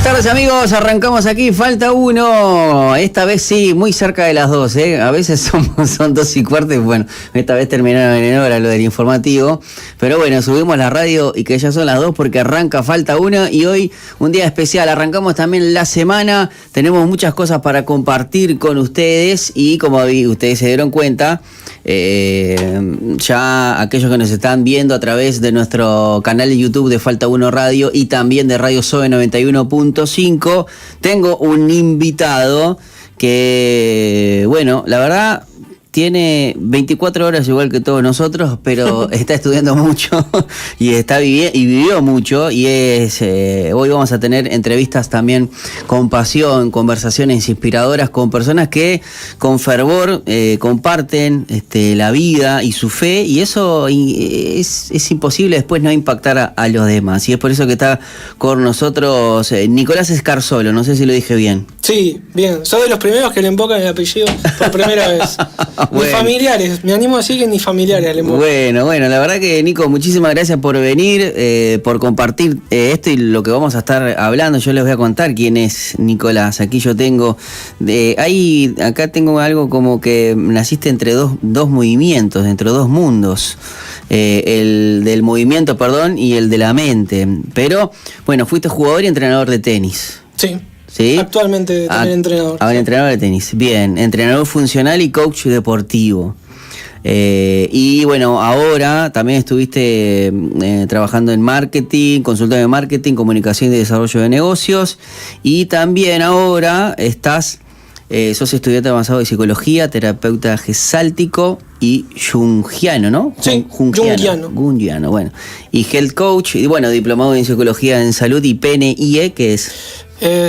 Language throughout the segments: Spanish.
Buenas tardes, amigos, arrancamos aquí, falta uno, esta vez sí, muy cerca de las 2, a veces son 2 y cuarto y bueno, esta vez terminaron en hora lo del informativo, pero bueno, subimos la radio y que ya son las 2 porque arranca falta uno y hoy un día especial, arrancamos también la semana, tenemos muchas cosas para compartir con ustedes y como ustedes se dieron cuenta, ya aquellos que nos están viendo a través de nuestro canal de YouTube de Falta Uno Radio y también de Radio Zoe 91.5, tengo un invitado que, bueno, la verdad tiene 24 horas igual que todos nosotros, pero está estudiando mucho y vivió mucho y hoy vamos a tener entrevistas también con pasión, conversaciones inspiradoras con personas que con fervor comparten la vida y su fe y eso es imposible después no impactar a los demás y es por eso que está con nosotros Nicolás Scarsolo, no sé si lo dije bien. Sí, bien, soy de los primeros que le invocan el apellido por primera vez. Bueno. Ni familiares, me animo a decir que ni familiares le invocan. Bueno, la verdad que Nico, muchísimas gracias por venir, por compartir esto y lo que vamos a estar hablando. Yo les voy a contar quién es Nicolás. Aquí yo tengo, acá tengo algo como que naciste entre dos movimientos, entre dos mundos. El del movimiento, y el de la mente. Pero, bueno, fuiste jugador y entrenador de tenis. Sí. ¿Sí? Actualmente también entrenador. Ahora entrenador de tenis. Bien, entrenador funcional y coach deportivo. Y bueno, ahora también estuviste trabajando en marketing, consultor de marketing, comunicación y desarrollo de negocios. Y también ahora sos estudiante avanzado de psicología, terapeuta gesáltico y jungiano, ¿no? Sí, jungiano, bueno. Y health coach, y bueno, diplomado en psicología en salud y PNIE, que es...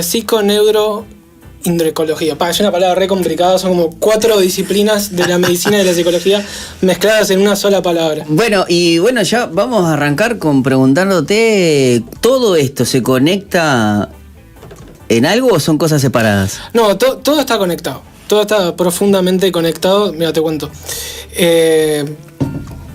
psiconeuroindrecología. Es una palabra re complicada, son como 4 disciplinas de la medicina y de la psicología mezcladas en una sola palabra. Bueno, ya vamos a arrancar con preguntándote, ¿todo esto se conecta en algo o son cosas separadas? No, todo está conectado. Todo está profundamente conectado. Mira, te cuento.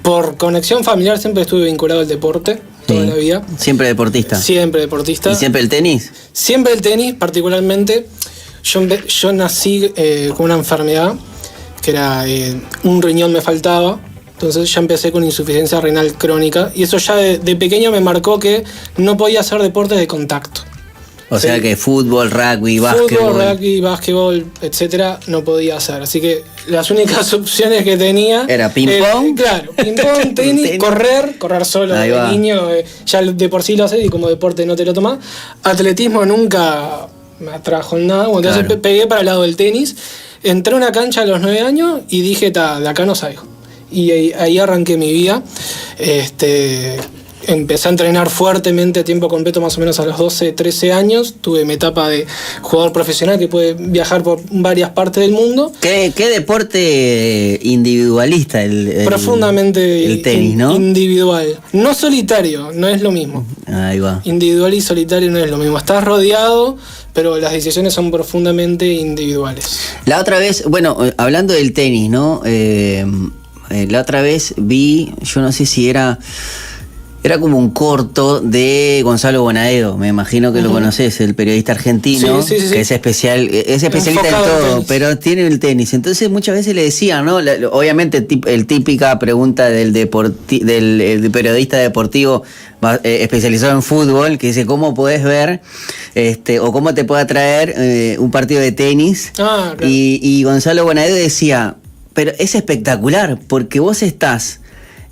Por conexión familiar siempre estuve vinculado al deporte. Toda la vida. ¿Siempre deportista? Siempre deportista. ¿Y siempre el tenis? Siempre el tenis, particularmente. Yo nací con una enfermedad, que era un riñón me faltaba, entonces ya empecé con insuficiencia renal crónica, y eso ya de pequeño me marcó que no podía hacer deportes de contacto. O sea que fútbol, rugby, básquetbol, etcétera, no podía hacer. Así que las únicas opciones que tenía... ¿Era ping-pong? Claro, ping-pong, tenis, correr solo de niño. Ya de por sí lo haces y como deporte no te lo tomás. Atletismo nunca me atrajo en nada. Bueno, entonces pegué para el lado del tenis. Entré a una cancha a los 9 años y dije, de acá no salgo. Y ahí arranqué mi vida. Empecé a entrenar fuertemente a tiempo completo más o menos a los 12, 13 años. Tuve mi etapa de jugador profesional que puede viajar por varias partes del mundo. ¿Qué deporte individualista profundamente el tenis, ¿no? Individual. No solitario, no es lo mismo. Ahí va. Individual y solitario no es lo mismo. Estás rodeado, pero las decisiones son profundamente individuales. La otra vez, bueno, hablando del tenis, ¿no? La otra vez vi, yo no sé si era como un corto de Gonzalo Bonadeo, me imagino que lo conoces, el periodista argentino, sí. que es especialista en todo, pero tiene el tenis. Entonces muchas veces le decían, ¿no? Obviamente el típica pregunta del periodista deportivo especializado en fútbol, que dice, ¿cómo podés ver o cómo te puede atraer un partido de tenis? Claro. Y Gonzalo Bonadeo decía, pero es espectacular, porque vos estás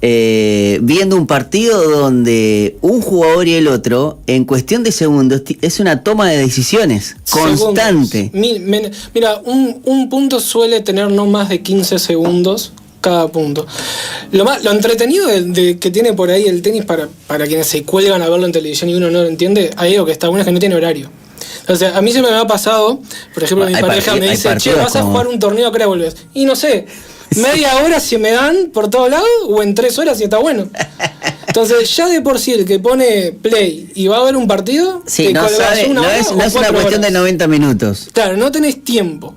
viendo un partido donde un jugador y el otro, en cuestión de segundos, es una toma de decisiones constante. Mira, un punto suele tener no más de 15 segundos cada punto. Lo entretenido que tiene por ahí el tenis para quienes se cuelgan a verlo en televisión y uno no lo entiende, hay algo que está bueno, es que no tiene horario. O sea, a mí se me ha pasado, por ejemplo, mi pareja me dice, che, vas a jugar un torneo, ¿a qué hora volvés? Y no sé, media hora si me dan por todos lados o en 3 horas si está bueno. Entonces ya de por sí el que pone play y va a ver un partido, sí, no es una cuestión de 90 minutos. Claro, no tenés tiempo.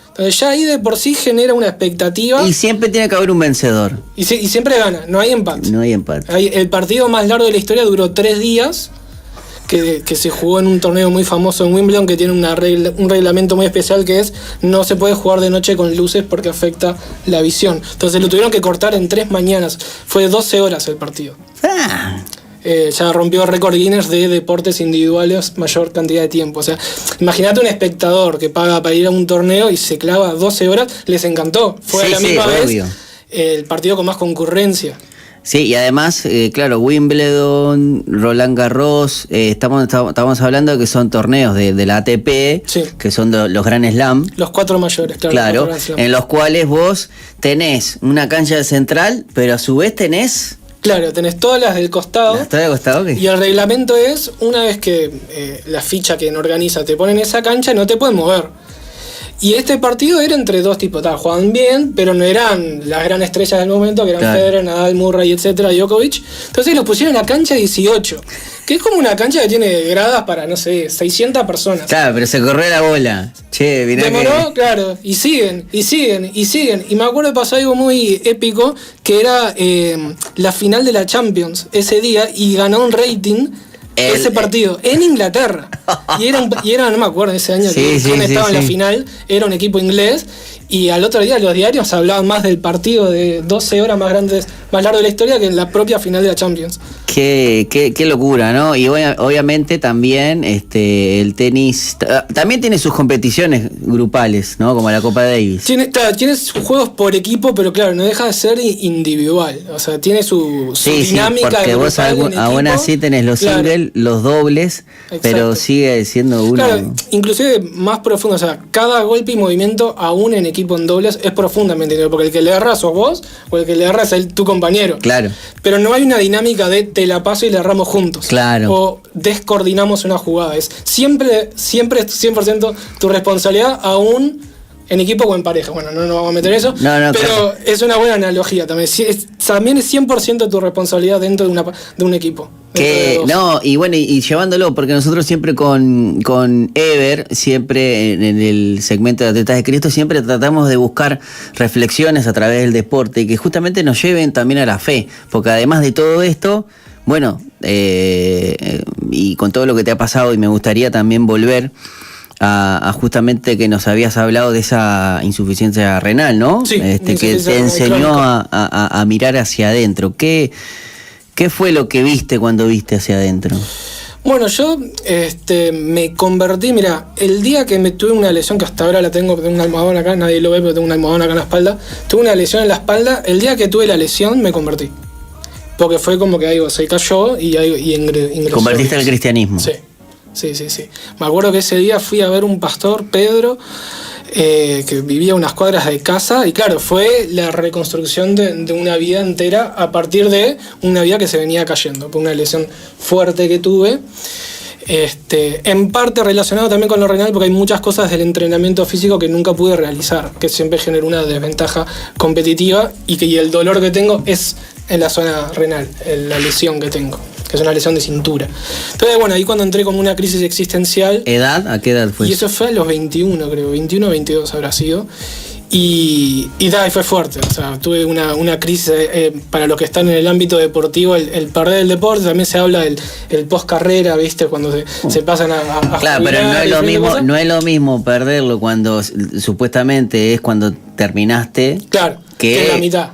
Entonces ya ahí de por sí genera una expectativa. Y siempre tiene que haber un vencedor. Y siempre gana, no hay empate. No hay empate. El partido más largo de la historia duró 3 días, que se jugó en un torneo muy famoso en Wimbledon, que tiene un reglamento muy especial, que es no se puede jugar de noche con luces porque afecta la visión. Entonces lo tuvieron que cortar en 3 mañanas. Fue 12 horas el partido. Ya rompió récord Guinness de deportes individuales mayor cantidad de tiempo. O sea, imagínate un espectador que paga para ir a un torneo y se clava 12 horas. Les encantó. Fue la misma vez el partido con más concurrencia. Sí, y además, claro, Wimbledon, Roland Garros, estamos hablando de que son torneos de la ATP, sí, que son los Grand Slam. Los 4 mayores, claro. En los cuales vos tenés una cancha central, pero a su vez tenés... Claro, tenés todas las del costado. ¿Las todas del costado? ¿Qué? Y el reglamento es, una vez que la ficha que organiza te pone en esa cancha, no te pueden mover. Y este partido era entre dos tipos, jugaban bien, pero no eran las grandes estrellas del momento, que eran Federer, Nadal, Murray, etcétera, Djokovic. Entonces los pusieron en la cancha 18, que es como una cancha que tiene gradas para, no sé, 600 personas. Claro, pero se corrió la bola. Che, mirá. Demoró, que... claro, y siguen. Y me acuerdo que pasó algo muy épico, que era la final de la Champions ese día, y ganó un rating ese partido en Inglaterra. Y era, no me acuerdo, ese año quién estaba en la final, era un equipo inglés. Y al otro día los diarios hablaban más del partido de 12 horas más largo de la historia que en la propia final de la Champions. Qué locura, ¿no? Y obviamente también el tenis también tiene sus competiciones grupales, ¿no? Como la Copa Davis. Tiene juegos por equipo, pero claro, no deja de ser individual. O sea, tiene su dinámica. Sí, porque vos aún así tenés los singles, los dobles. Exacto. Pero sigue siendo uno. Claro, inclusive más profundo. O sea, cada golpe y movimiento, aún en equipo en dobles, es profundamente individual, porque el que le erra sos vos o el que le erra es tu compañero. Claro. Pero no hay una dinámica de te la paso y le erramos juntos. Claro. O descoordinamos una jugada. Es siempre 100% tu responsabilidad, aún en equipo o en pareja. Bueno, no nos vamos a meter eso, pero claro, es una buena analogía también. También es 100% tu responsabilidad dentro de un equipo. No, y bueno, y llevándolo, porque nosotros siempre con Ever, siempre en el segmento de Atletas de Cristo, siempre tratamos de buscar reflexiones a través del deporte que justamente nos lleven también a la fe, porque además de todo esto, bueno, y con todo lo que te ha pasado, y me gustaría también volver a justamente que nos habías hablado de esa insuficiencia renal, ¿no? Sí, que te enseñó a mirar hacia adentro. ¿Qué fue lo que viste cuando viste hacia adentro? Bueno, yo me convertí, mira, el día que me tuve una lesión, que hasta ahora tengo un almohadón acá, nadie lo ve, pero tengo un almohadón acá en la espalda, tuve una lesión en la espalda, el día que tuve la lesión me convertí. Porque fue como que algo se cayó y ingresó. ¿Convertiste al cristianismo? Sí. Me acuerdo que ese día fui a ver un pastor, Pedro, que vivía a unas cuadras de casa, y claro, fue la reconstrucción de una vida entera a partir de una vida que se venía cayendo, por una lesión fuerte que tuve. En parte relacionado también con lo renal, porque hay muchas cosas del entrenamiento físico que nunca pude realizar, que siempre generó una desventaja competitiva, y el dolor que tengo es en la zona renal, la lesión que tengo, que es una lesión de cintura. Entonces, bueno, ahí cuando entré con una crisis existencial. ¿Edad? ¿A qué edad fue? Y eso fue a los 21, creo, 21 o 22 habrá sido. Y fue fuerte, o sea, tuve una crisis, para los que están en el ámbito deportivo, el perder el deporte, también se habla del post carrera, ¿viste? Cuando se pasan a claro, pero no es lo mismo perderlo cuando supuestamente es cuando terminaste. Claro, que en la mitad.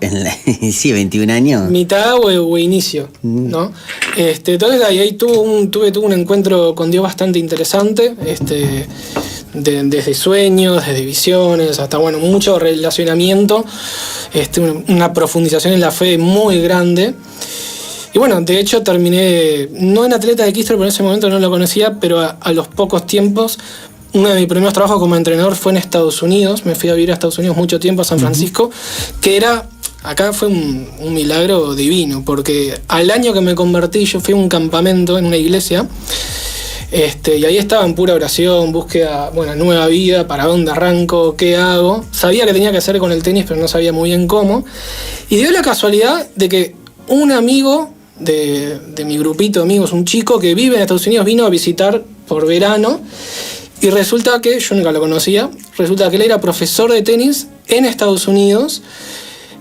Sí, 21 años. Mitad o inicio, ¿no? Entonces ahí tuve un encuentro con Dios bastante interesante, desde sueños, desde visiones, hasta mucho relacionamiento, una profundización en la fe muy grande. Y bueno, de hecho terminé, no en Atleta de Cristo, pero en ese momento no lo conocía, pero a los pocos tiempos, uno de mis primeros trabajos como entrenador fue en Estados Unidos. Me fui a vivir a Estados Unidos mucho tiempo, a San Francisco, que acá fue un milagro divino, porque al año que me convertí yo fui a un campamento en una iglesia, y ahí estaba en pura oración, búsqueda, nueva vida, para dónde arranco, qué hago. Sabía que tenía que hacer con el tenis, pero no sabía muy bien cómo. Y dio la casualidad de que un amigo de mi grupito de amigos, un chico que vive en Estados Unidos, vino a visitar por verano. Y resulta que, yo nunca lo conocía, resulta que él era profesor de tenis en Estados Unidos,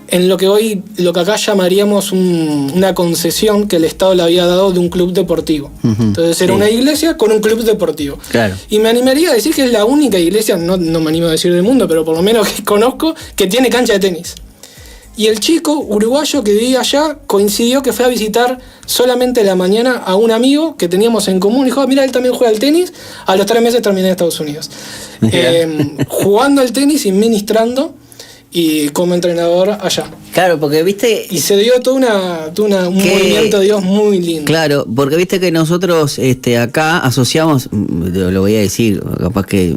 en lo que acá llamaríamos una concesión que el Estado le había dado de un club deportivo. Entonces era una iglesia con un club deportivo. Claro. Y me animaría a decir que es la única iglesia, no me animo a decir del mundo, pero por lo menos que conozco, que tiene cancha de tenis. Y el chico uruguayo que vivía allá coincidió que fue a visitar solamente la mañana a un amigo que teníamos en común. Y dijo, mira, él también juega al tenis. A los 3 meses terminé en Estados Unidos. Jugando al tenis y ministrando y como entrenador allá. Claro, porque viste... Y se dio todo un movimiento de Dios muy lindo. Claro, porque viste que nosotros acá asociamos, lo voy a decir, capaz que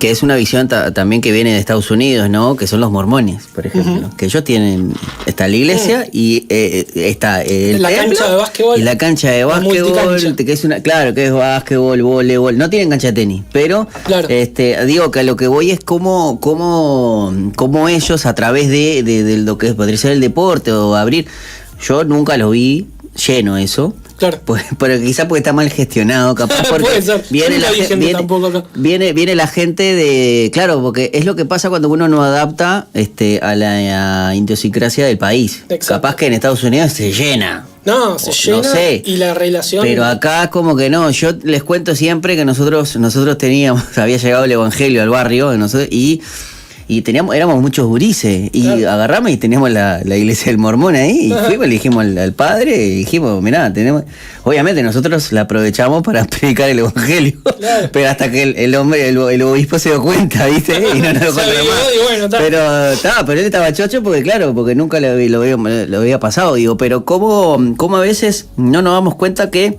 es una visión también que viene de Estados Unidos, ¿no? Que son los mormones, por ejemplo. Que ellos tienen, está la iglesia y está el la templo cancha de básquetbol. Y la cancha de básquetbol, que es que es básquetbol, voleibol. No tienen cancha de tenis, pero claro. Digo que a lo que voy es cómo ellos a través de lo que podría ser el deporte o abrir. Yo nunca lo vi lleno eso. Claro. Pero quizá porque está mal gestionado, capaz porque puede ser. viene la gente de... Claro, porque es lo que pasa cuando uno no adapta a la idiosincrasia del país. Exacto. Capaz que en Estados Unidos se llena. No, se llena, no sé, y la relación... Pero acá como que no. Yo les cuento siempre que nosotros había llegado el evangelio al barrio y éramos muchos gurises y claro. Agarramos y teníamos la iglesia del mormón ahí y fuimos, le dijimos al padre y dijimos, mirá, obviamente nosotros la aprovechamos para predicar el evangelio, claro. Pero hasta que el hombre, el obispo se dio cuenta, ¿viste? Y no nos lo contó más. Pero él estaba chocho porque nunca lo había pasado, digo, pero cómo a veces no nos damos cuenta que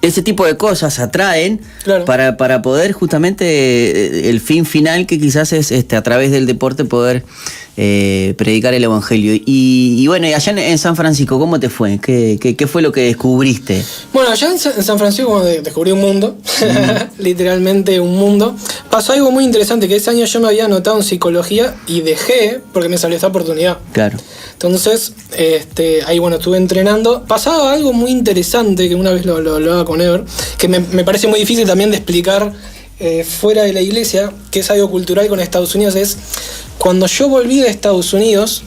ese tipo de cosas atraen, claro. para poder justamente el fin final que quizás es a través del deporte poder predicar el evangelio. Y bueno, y allá en San Francisco, ¿cómo te fue? ¿Qué fue lo que descubriste? Bueno, allá en San Francisco descubrí un mundo, literalmente un mundo. Pasó algo muy interesante, que ese año yo me había anotado en psicología y dejé porque me salió esta oportunidad. Claro. Entonces, ahí bueno, estuve entrenando. Pasaba algo muy interesante, que una vez lo hablaba con Ever, que me parece muy difícil también de explicar fuera de la iglesia, que es algo cultural con Estados Unidos, es cuando yo volví de Estados Unidos,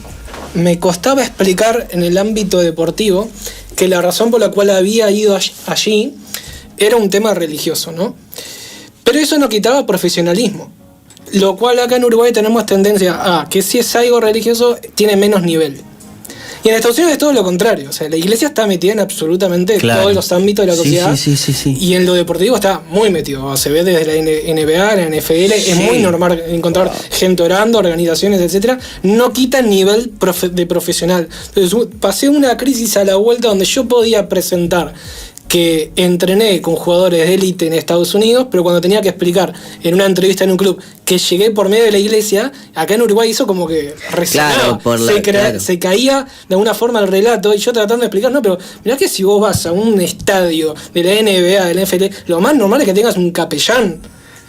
me costaba explicar en el ámbito deportivo que la razón por la cual había ido allí era un tema religioso, ¿no? Pero eso no quitaba profesionalismo. Lo cual acá en Uruguay tenemos tendencia a que si es algo religioso tiene menos nivel. Y en Estados Unidos es todo lo contrario. O sea, la iglesia está metida en absolutamente todos los ámbitos de la sociedad. Sí. Y en lo deportivo está muy metido. Se ve desde la NBA, la NFL. Sí. Es muy normal encontrar gente orando, organizaciones, etcétera. No quita el nivel de profesional. Entonces pasé una crisis a la vuelta donde yo podía presentar que entrené con jugadores de élite en Estados Unidos, pero cuando tenía que explicar en una entrevista en un club que llegué por medio de la iglesia, acá en Uruguay hizo como que resonaba, se caía de alguna forma el relato, y yo tratando de explicar, no, pero mirá que si vos vas a un estadio de la NBA, de la NFL, lo más normal es que tengas un capellán,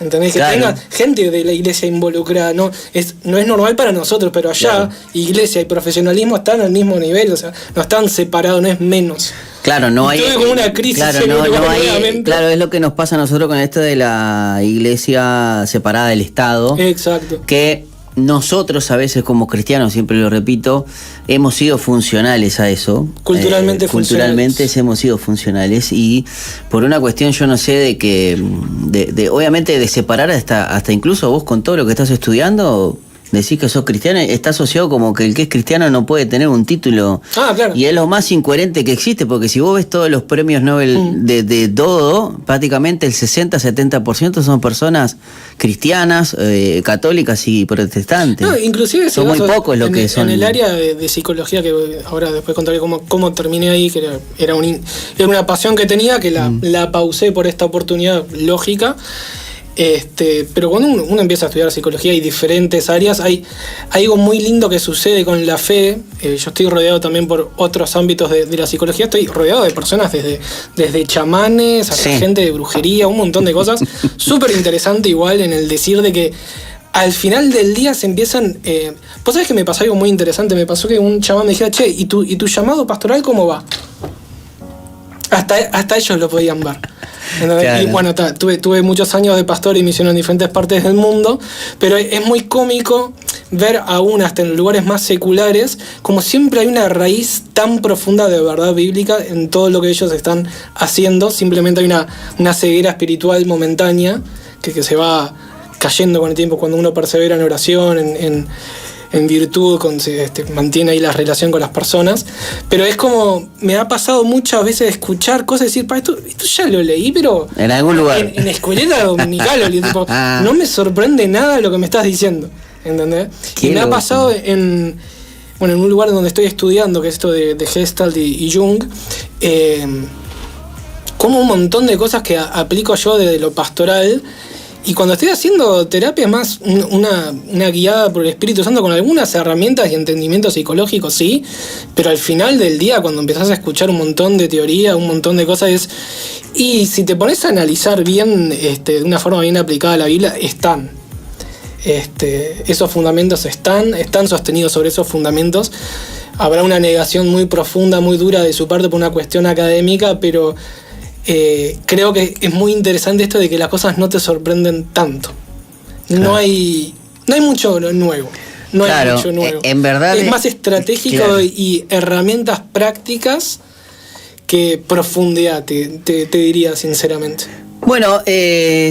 ¿entendés? Que tengas gente de la iglesia involucrada, no es normal para nosotros, pero allá iglesia y profesionalismo están al mismo nivel, o sea, no están separados, no es menos. Claro, no hay. Como una crisis. Claro, es lo que nos pasa a nosotros con esto de la iglesia separada del Estado. Exacto. Que nosotros a veces como cristianos, siempre lo repito, hemos sido funcionales a eso. Culturalmente hemos sido funcionales y por una cuestión, yo no sé, de que obviamente de separar hasta incluso vos con todo lo que estás estudiando. Decís que sos cristiano, está asociado como que el que es cristiano no puede tener un título. Claro. Y es lo más incoherente que existe, porque si vos ves todos los premios Nobel de todo, prácticamente el 60-70% son personas cristianas, católicas y protestantes. No, inclusive son muy pocos lo que son. En el área de psicología, que ahora después contaré cómo terminé ahí, que era una pasión que tenía, que la pausé por esta oportunidad lógica. Pero cuando uno empieza a estudiar psicología y diferentes áreas, hay algo muy lindo que sucede con la fe. Yo estoy rodeado también por otros ámbitos de la psicología. Estoy rodeado de personas desde chamanes hasta gente de brujería, un montón de cosas. Súper interesante igual en el decir de que al final del día se empiezan... Vos sabés que me pasó algo muy interesante. Me pasó que un chamán me dijera, che, ¿y tu llamado pastoral cómo va? Hasta ellos lo podían ver. Claro. Y bueno, tuve muchos años de pastor y misión en diferentes partes del mundo, pero es muy cómico ver aún hasta en lugares más seculares, como siempre hay una raíz tan profunda de verdad bíblica en todo lo que ellos están haciendo. Simplemente hay una ceguera espiritual momentánea que se va cayendo con el tiempo cuando uno persevera en oración, en virtud, mantiene ahí la relación con las personas. Pero es como, me ha pasado muchas veces escuchar cosas y decir, esto ya lo leí, pero en algún lugar. En escuelita dominical, o tipo, no me sorprende nada lo que me estás diciendo, ¿entendés? Y me ha pasado en un lugar donde estoy estudiando, que es esto de Gestalt y Jung, como un montón de cosas que aplico yo desde lo pastoral. Y cuando estoy haciendo terapia es más una guiada por el Espíritu Santo con algunas herramientas y entendimientos psicológicos, sí, pero al final del día, cuando empezás a escuchar un montón de teoría, un montón de cosas, y si te pones a analizar bien, de una forma bien aplicada a la Biblia, están. Esos fundamentos están sostenidos sobre esos fundamentos. Habrá una negación muy profunda, muy dura de su parte por una cuestión académica, pero creo que es muy interesante esto de que las cosas no te sorprenden tanto. Claro. No hay mucho nuevo. Hay mucho nuevo. En verdad es más estratégico, claro, y herramientas prácticas que profundidad, te diría sinceramente. Bueno,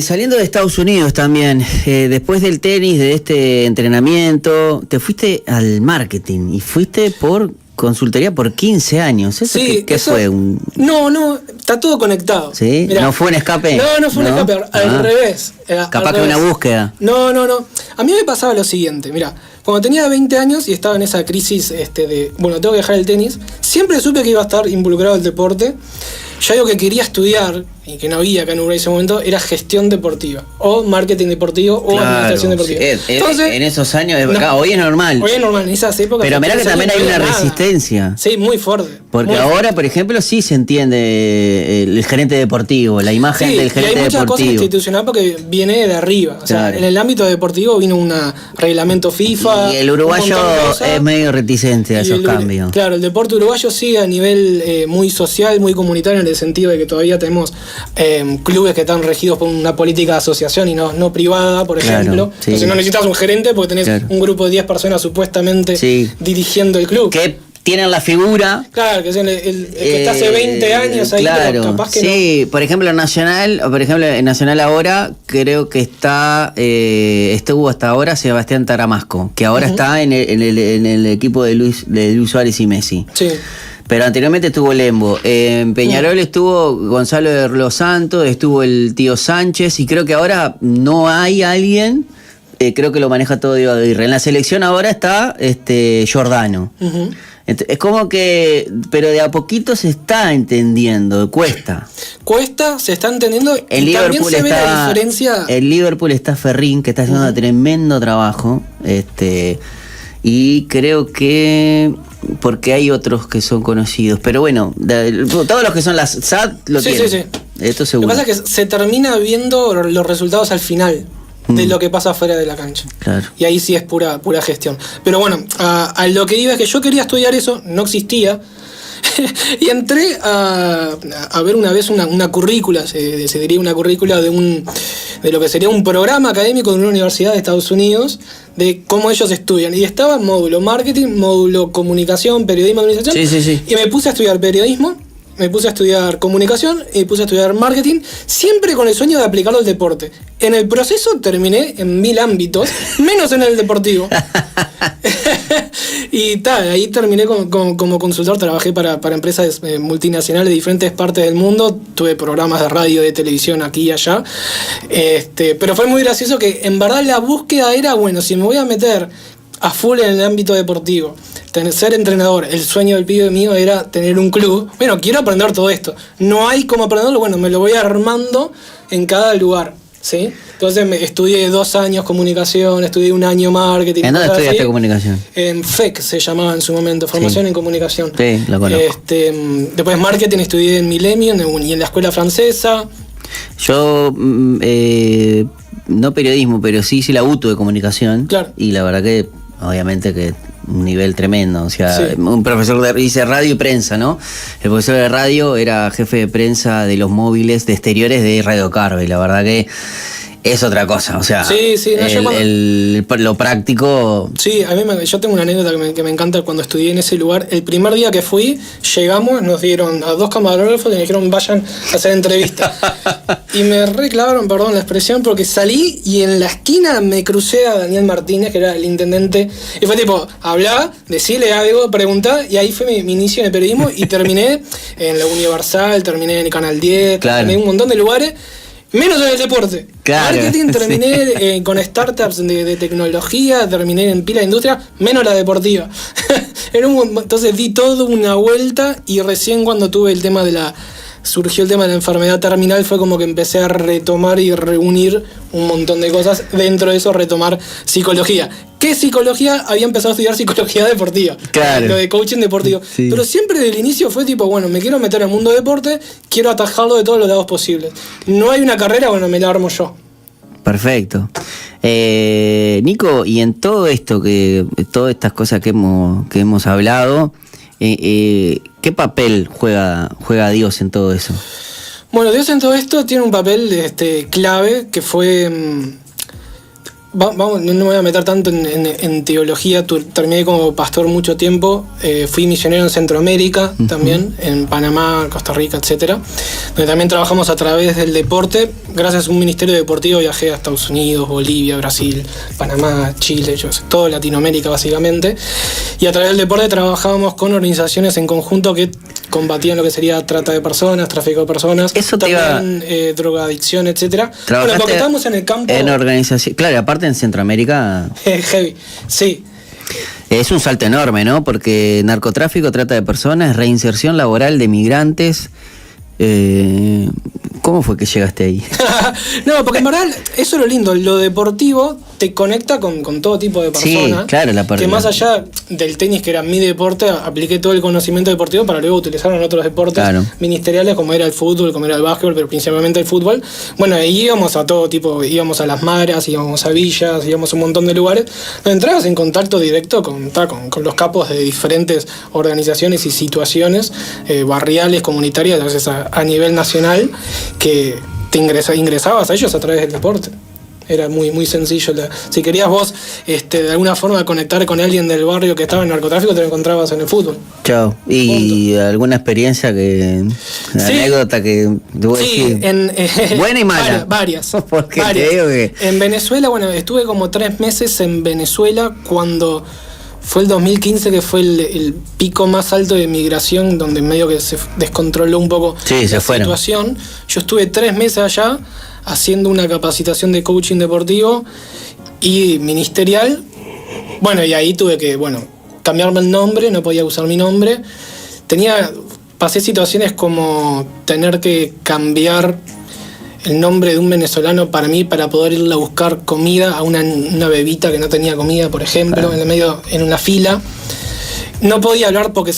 saliendo de Estados Unidos también, después del tenis, de este entrenamiento, te fuiste al marketing y fuiste por consultoría por 15 años. ¿Eso sí, qué fue? No, está todo conectado. ¿Sí? Mirá, ¿no fue un escape? No fue un escape, al revés. Capaz que una búsqueda. No. A mí me pasaba lo siguiente, mirá, cuando tenía 20 años y estaba en esa crisis tengo que dejar el tenis, siempre supe que iba a estar involucrado en el deporte. Yo algo que quería estudiar, y que no había acá en Uruguay en ese momento, era gestión deportiva, o marketing deportivo, o administración deportiva. Entonces, en esos años, hoy es normal. Hoy es normal, en esas épocas. Pero mirá que también hay una resistencia. Sí, muy fuerte. Porque muy ahora, fuerte. Por ejemplo, sí se entiende el gerente deportivo, la imagen del gerente deportivo. Y hay muchas cosas institucional porque viene de arriba. O sea, en el ámbito deportivo vino un reglamento FIFA. Y el uruguayo es medio reticente a esos cambios. Claro, el deporte uruguayo sigue a nivel muy social, muy comunitario, en el sentido de que todavía tenemos clubes que están regidos por una política de asociación y no privada, por ejemplo. Sí. Entonces no necesitas un gerente porque tenés un grupo de 10 personas supuestamente dirigiendo el club. Que tienen la figura. Claro, que es el que está hace 20 años ahí, claro, pero capaz que sí, no. Por ejemplo, en Nacional ahora creo que estuvo hasta ahora Sebastián Taramasco, que ahora está en el equipo de Luis Suárez y Messi. Sí. Pero anteriormente estuvo Lembo. En Peñarol estuvo Gonzalo de los Santos, estuvo el tío Sánchez, y creo que ahora no hay alguien, creo que lo maneja todo Diego Aguirre. En la selección ahora está Giordano. Es como que, pero de a poquito se está entendiendo, cuesta, se está entendiendo. El Liverpool también se ve la diferencia. El Liverpool está Ferrín, que está haciendo un tremendo trabajo, y creo que porque hay otros que son conocidos, pero bueno, todos los que son las SAD lo tienen. Sí. Esto seguro. Lo que pasa es que se termina viendo los resultados al final de lo que pasa afuera de la cancha. Claro. Y ahí sí es pura gestión. Pero bueno, a lo que iba es que yo quería estudiar eso, no existía. Y entré a ver una vez una currícula, se diría una currícula de lo que sería un programa académico de una universidad de Estados Unidos, de cómo ellos estudian. Y estaba módulo marketing, módulo comunicación, periodismo, administración. Sí. Y me puse a estudiar periodismo, me puse a estudiar comunicación y me puse a estudiar marketing, siempre con el sueño de aplicarlo al deporte. En el proceso terminé en 1000 ámbitos, menos en el deportivo. Y ahí terminé como consultor, trabajé para empresas multinacionales de diferentes partes del mundo, tuve programas de radio, de televisión aquí y allá, pero fue muy gracioso que en verdad la búsqueda era, bueno, si me voy a meter a full en el ámbito deportivo, ser entrenador, el sueño del pibe mío era tener un club. Bueno, quiero aprender todo esto, no hay cómo aprenderlo, bueno, me lo voy armando en cada lugar, ¿sí? Entonces estudié 2 años comunicación, estudié 1 año marketing. ¿En dónde estudiaste comunicación? En FEC se llamaba en su momento, formación en comunicación. Sí, lo conozco. Después marketing estudié en Millennium y en la escuela francesa. Yo no periodismo, pero sí la UTU de comunicación. Claro. Y la verdad que obviamente que un nivel tremendo. O sea, Sí. un profesor dice radio y prensa, ¿no? El profesor de radio era jefe de prensa de los móviles de exteriores de Radio Carve, y la verdad que es otra cosa. O sea, Sí, sí, no, yo lo práctico. Sí, yo tengo una anécdota que me encanta cuando estudié en ese lugar. El primer día que fui, llegamos, nos dieron a 2 camarógrafos y nos dijeron vayan a hacer entrevista. Y me reclamaron, perdón la expresión, porque salí y en la esquina me crucé a Daniel Martínez, que era el intendente, y fue tipo, hablá, decile algo, preguntá, y ahí fue mi inicio en el periodismo y terminé en la Universal, terminé en el Canal 10, Claro. terminé en un montón de lugares. Menos en el deporte. Claro, Marketing terminé sí. con startups de tecnología, terminé en pila de industria, menos la deportiva. Entonces di todo una vuelta y recién cuando tuve surgió el tema de la enfermedad terminal, fue como que empecé a retomar y reunir un montón de cosas. Dentro de eso retomar psicología. ¿Qué psicología? Había empezado a estudiar psicología deportiva. Claro. Lo de coaching deportivo. Sí. Pero siempre desde el inicio fue tipo, bueno, me quiero meter al mundo de deporte, quiero atajarlo de todos los lados posibles. No hay una carrera, bueno, me la armo yo. Perfecto. Nico, y en todo esto, todas estas cosas que hemos hablado, ¿qué papel juega Dios en todo eso? Bueno, Dios en todo esto tiene un papel clave que fue... Vamos, no me voy a meter tanto en teología. Terminé como pastor mucho tiempo. Fui misionero en Centroamérica también, en Panamá, Costa Rica, etcétera, donde también trabajamos a través del deporte. Gracias a un ministerio deportivo viajé a Estados Unidos, Bolivia, Brasil, Panamá, Chile, toda Latinoamérica básicamente. Y a través del deporte trabajábamos con organizaciones en conjunto que combatían lo que sería trata de personas, tráfico de personas, Eso te también drogadicción, etcétera. Bueno, porque estamos en el campo... En organización, claro, aparte en Centroamérica heavy, sí. es un salto enorme, ¿no? Porque narcotráfico, trata de personas, reinserción laboral de migrantes. ¿Cómo fue que llegaste ahí? No, porque en verdad eso es lo lindo, lo deportivo te conecta con todo tipo de personas. Sí, claro, que más allá del tenis, que era mi deporte, apliqué todo el conocimiento deportivo para luego utilizarlo en otros deportes ministeriales, como era el fútbol, como era el básquetbol, pero principalmente el fútbol. Bueno, ahí íbamos a todo tipo, íbamos a las maras, íbamos a villas, íbamos a un montón de lugares, donde entrabas en contacto directo con los capos de diferentes organizaciones y situaciones barriales, comunitarias, a veces a nivel nacional, que te ingresabas a ellos a través del deporte. Era muy, muy sencillo. Si querías vos de alguna forma conectar con alguien del barrio que estaba en narcotráfico, te lo encontrabas en el fútbol. Chao. ¿Y alguna experiencia anécdota que debo decir? Buena y mala. Varias. Porque te digo que... En Venezuela, bueno, estuve como 3 meses en Venezuela cuando fue el 2015, que fue el pico más alto de migración, donde medio que se descontroló un poco la situación. Yo estuve 3 meses allá haciendo una capacitación de coaching deportivo y ministerial. Bueno, y ahí tuve que, cambiarme el nombre, no podía usar mi nombre. Pasé situaciones como tener que cambiar el nombre de un venezolano para mí, para poder ir a buscar comida a una bebita que no tenía comida, por ejemplo, en una fila. No podía hablar porque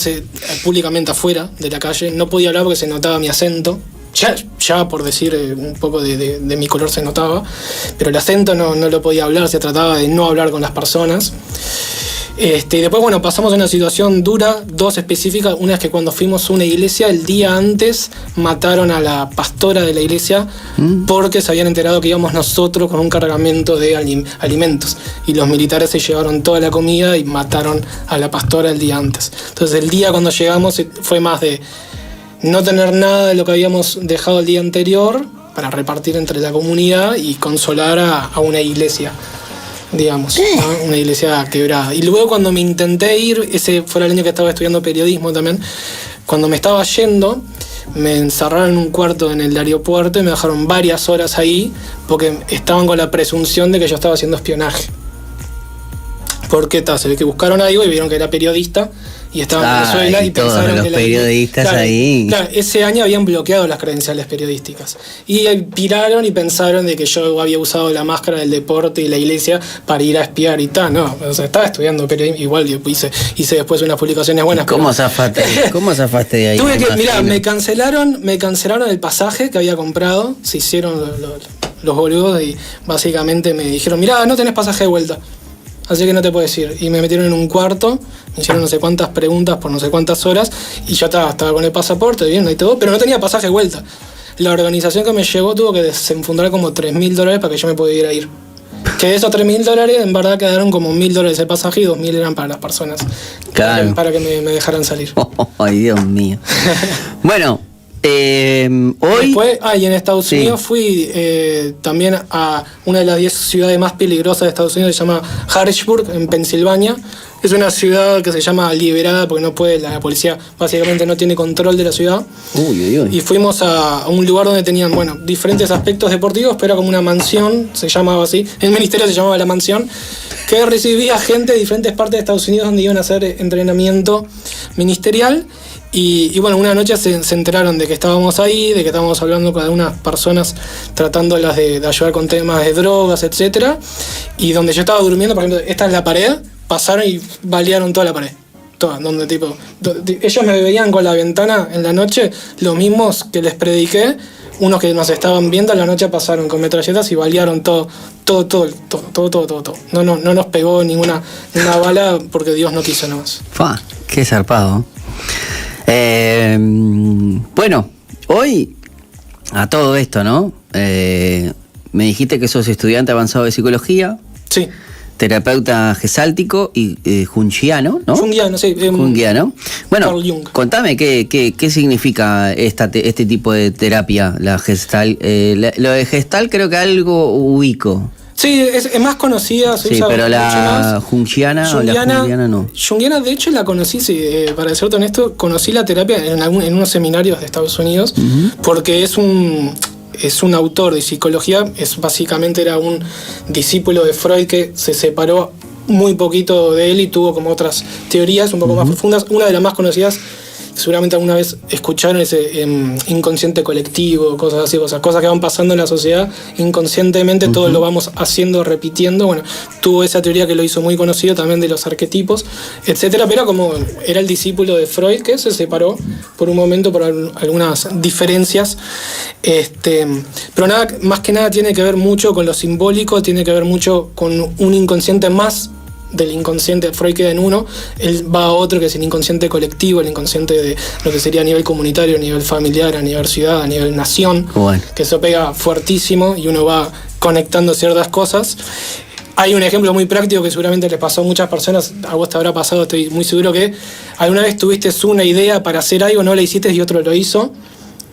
públicamente afuera de la calle, no podía hablar porque se notaba mi acento. Ya por decir un poco de mi color se notaba, pero el acento no lo podía hablar, se trataba de no hablar con las personas. Y después, pasamos a una situación dura, 2 específicas. Una es que cuando fuimos a una iglesia, el día antes mataron a la pastora de la iglesia porque se habían enterado que íbamos nosotros con un cargamento de alimentos. Y los militares se llevaron toda la comida y mataron a la pastora el día antes. Entonces el día cuando llegamos fue más de no tener nada de lo que habíamos dejado el día anterior para repartir entre la comunidad y consolar a una iglesia, digamos, ¿no? Una iglesia quebrada. Y luego cuando me intenté ir, ese fue el año que estaba estudiando periodismo también, cuando me estaba yendo, me encerraron en un cuarto en el aeropuerto y me dejaron varias horas ahí porque estaban con la presunción de que yo estaba haciendo espionaje. Porque se ve que buscaron algo y vieron que era periodista y estaba en Venezuela y pensaron los que periodistas ahí. Claro, ese año habían bloqueado las credenciales periodísticas y tiraron y pensaron de que yo había usado la máscara del deporte y la iglesia para ir a espiar y tal. No, estaba estudiando periodismo, igual hice después unas publicaciones buenas. ¿Cómo zafaste de ahí? Tuve que, me cancelaron el pasaje que había comprado, se hicieron los boludos y básicamente me dijeron, no tenés pasaje de vuelta. así que no te puedes ir. Y me metieron en un cuarto, me hicieron no sé cuántas preguntas por no sé cuántas horas, y yo estaba con el pasaporte, bien y todo, pero no tenía pasaje de vuelta. La organización que me llevó tuvo que desenfundar como $3.000 para que yo me pudiera ir. Que de esos $3.000 en verdad quedaron como $1.000 el pasaje y $2.000 eran para las personas. Claro. Para que me dejaran salir. Ay, Dios mío. Bueno, hoy... Después, y en Estados Unidos fui también a una de las 10 ciudades más peligrosas de Estados Unidos, se llama Harrisburg, en Pensilvania. Es una ciudad que se llama liberada porque no puede, la policía básicamente no tiene control de la ciudad. Y fuimos a un lugar donde tenían, diferentes aspectos deportivos, pero como una mansión, se llamaba así. El ministerio se llamaba La Mansión, que recibía gente de diferentes partes de Estados Unidos donde iban a hacer entrenamiento ministerial. Y una noche se enteraron de que estábamos ahí, de que estábamos hablando con algunas personas tratándolas de ayudar con temas de drogas, etcétera. Y donde yo estaba durmiendo, por ejemplo, esta es la pared, pasaron y balearon toda la pared. Toda, ellos me veían con la ventana en la noche, los mismos que les prediqué, unos que nos estaban viendo a la noche pasaron con metralletas y balearon todo. No nos pegó ninguna bala porque Dios no quiso nomás. Qué zarpado. Bueno, hoy a todo esto, ¿no? Me dijiste que sos estudiante avanzado de psicología. Sí. Terapeuta gestáltico y jungiano, ¿no? Jungiano, sí. Jungiano. Bueno, contame qué significa este tipo de terapia, la gestal. Lo de gestal creo que algo ubico. Sí, es más conocida. Sí, pero la jungiana o la jungiana no. Jungiana, de hecho, la conocí, para serte honesto, conocí la terapia en unos seminarios de Estados Unidos, porque es un autor de psicología, básicamente era un discípulo de Freud que se separó muy poquito de él y tuvo como otras teorías un poco más profundas. Una de las más conocidas, seguramente alguna vez escucharon, ese inconsciente colectivo, cosas así, cosas que van pasando en la sociedad inconscientemente, todo lo vamos haciendo, repitiendo. Tuvo esa teoría que lo hizo muy conocido también de los arquetipos, etcétera, pero como era el discípulo de Freud que se separó por un momento por algunas diferencias, pero nada, más que nada tiene que ver mucho con lo simbólico, tiene que ver mucho con un inconsciente más del inconsciente. Freud queda en uno, él va a otro que es el inconsciente colectivo, el inconsciente de lo que sería a nivel comunitario, a nivel familiar, a nivel ciudad, a nivel nación, que eso pega fuertísimo y uno va conectando ciertas cosas. Hay un ejemplo muy práctico que seguramente les pasó a muchas personas, a vos te habrá pasado, estoy muy seguro que alguna vez tuviste una idea para hacer algo, no la hiciste y otro lo hizo.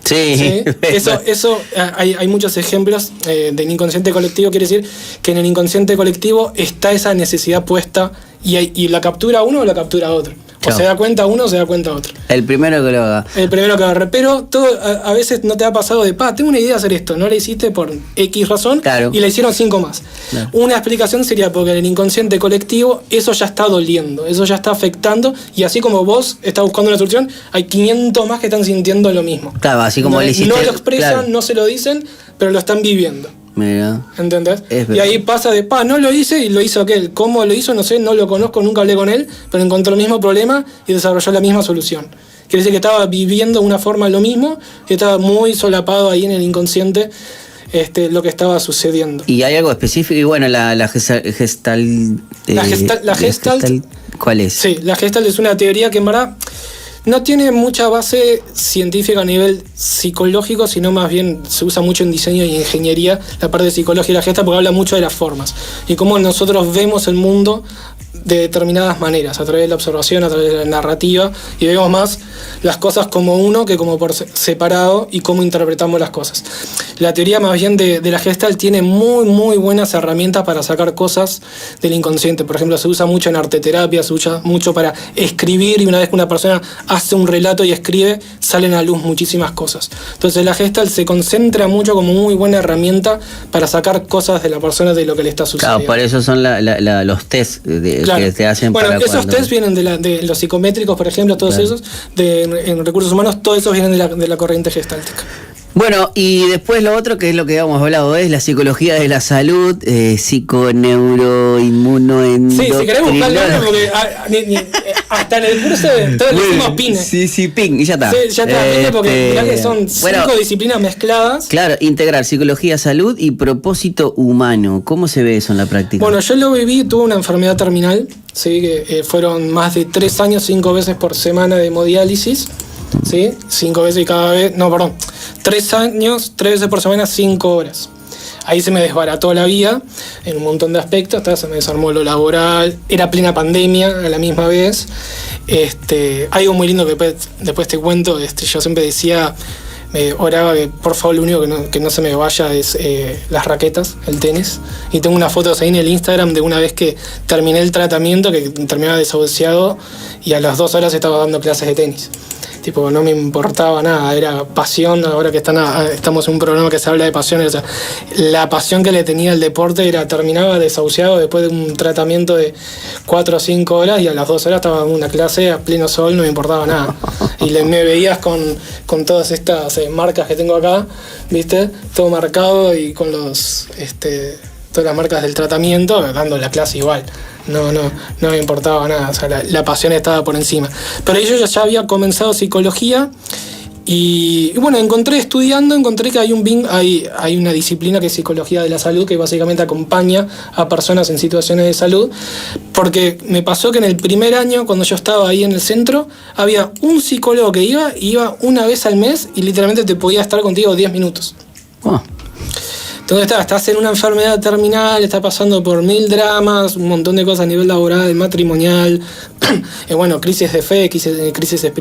Sí. Eso hay muchos ejemplos del inconsciente colectivo. Quiere decir que en el inconsciente colectivo está esa necesidad puesta y la captura uno o la captura otro. Claro. O se da cuenta uno o se da cuenta otro. El primero que lo haga. El primero que lo haga. Pero a veces no te ha pasado de, tengo una idea de hacer esto, no la hiciste por X razón, claro, y la hicieron 5 más. Claro. Una explicación sería porque en el inconsciente colectivo eso ya está doliendo, eso ya está afectando, y así como vos estás buscando una solución, hay 500 más que están sintiendo lo mismo. Claro, así como le hiciste. No lo expresan, claro, no se lo dicen, pero lo están viviendo. Mira. ¿Entendés? Y ahí pasa de, no lo hice y lo hizo aquel. ¿Cómo lo hizo? No sé, no lo conozco, nunca hablé con él, pero encontró el mismo problema y desarrolló la misma solución. Quiere decir que estaba viviendo de una forma lo mismo y estaba muy solapado ahí en el inconsciente lo que estaba sucediendo. ¿Y hay algo específico? Y bueno, la Gestalt... La Gestalt... ¿Cuál es? Sí, la Gestalt es una teoría que en verdad no tiene mucha base científica a nivel psicológico, sino más bien se usa mucho en diseño y ingeniería, la parte de psicología y la Gestalt, porque habla mucho de las formas y cómo nosotros vemos el mundo de determinadas maneras, a través de la observación, a través de la narrativa, y vemos más las cosas como uno que como por separado y cómo interpretamos las cosas. La teoría más bien de la Gestalt tiene muy muy buenas herramientas para sacar cosas del inconsciente. Por ejemplo, se usa mucho en arteterapia, se usa mucho para escribir, y una vez que una persona hace un relato y escribe, salen a luz muchísimas cosas. Entonces la Gestalt se concentra mucho como muy buena herramienta para sacar cosas de la persona, de lo que le está sucediendo. Claro, por eso son los test claro, que te hacen para esos test vienen de los psicométricos, por ejemplo, todos claro, esos, en recursos humanos, todos esos vienen de la corriente gestáltica. Bueno, y después lo otro, que es lo que habíamos hablado, es la psicología de la salud, psiconeuroinmunoendocrinología. Sí, si querés buscar el nombre, porque Hasta en el curso todos le decimos PINE. Sí, PIN, y ya está. Sí, ya está, PINE, porque mirá que son 5 disciplinas mezcladas. Claro, integrar psicología, salud y propósito humano. ¿Cómo se ve eso en la práctica? Bueno, yo lo viví, tuve una enfermedad terminal, ¿sí? Que fueron más de 3 años, 5 veces por semana de hemodiálisis, ¿sí? 5 veces y cada vez, 3 años, 3 veces por semana, 5 horas. Ahí se me desbarató la vida en un montón de aspectos, se me desarmó lo laboral, era plena pandemia a la misma vez. Algo muy lindo que después te cuento, yo siempre decía, oraba que por favor lo único que no se me vaya es las raquetas, el tenis. Y tengo unas fotos ahí en el Instagram de una vez que terminé el tratamiento, que terminaba desahuciado y a las 2 horas estaba dando clases de tenis. Tipo, no me importaba nada, era pasión. Ahora que estamos en un programa que se habla de pasiones, o sea, la pasión que le tenía al deporte terminaba desahuciado después de un tratamiento de 4 o 5 horas y a las 2 horas estaba en una clase a pleno sol, no me importaba nada. Y me veías con todas estas marcas que tengo acá, ¿viste? Todo marcado y con todas las marcas del tratamiento, dando la clase igual. No me importaba nada, o sea, la pasión estaba por encima. Pero yo ya había comenzado psicología y bueno, encontré que hay una disciplina que es psicología de la salud, que básicamente acompaña a personas en situaciones de salud, porque me pasó que en el primer año, cuando yo estaba ahí en el centro, había un psicólogo que iba una vez al mes y literalmente te podía estar contigo 10 minutos. Oh. Entonces estás en una enfermedad terminal, estás pasando por 1000 dramas, un montón de cosas a nivel laboral, matrimonial, crisis de fe, crisis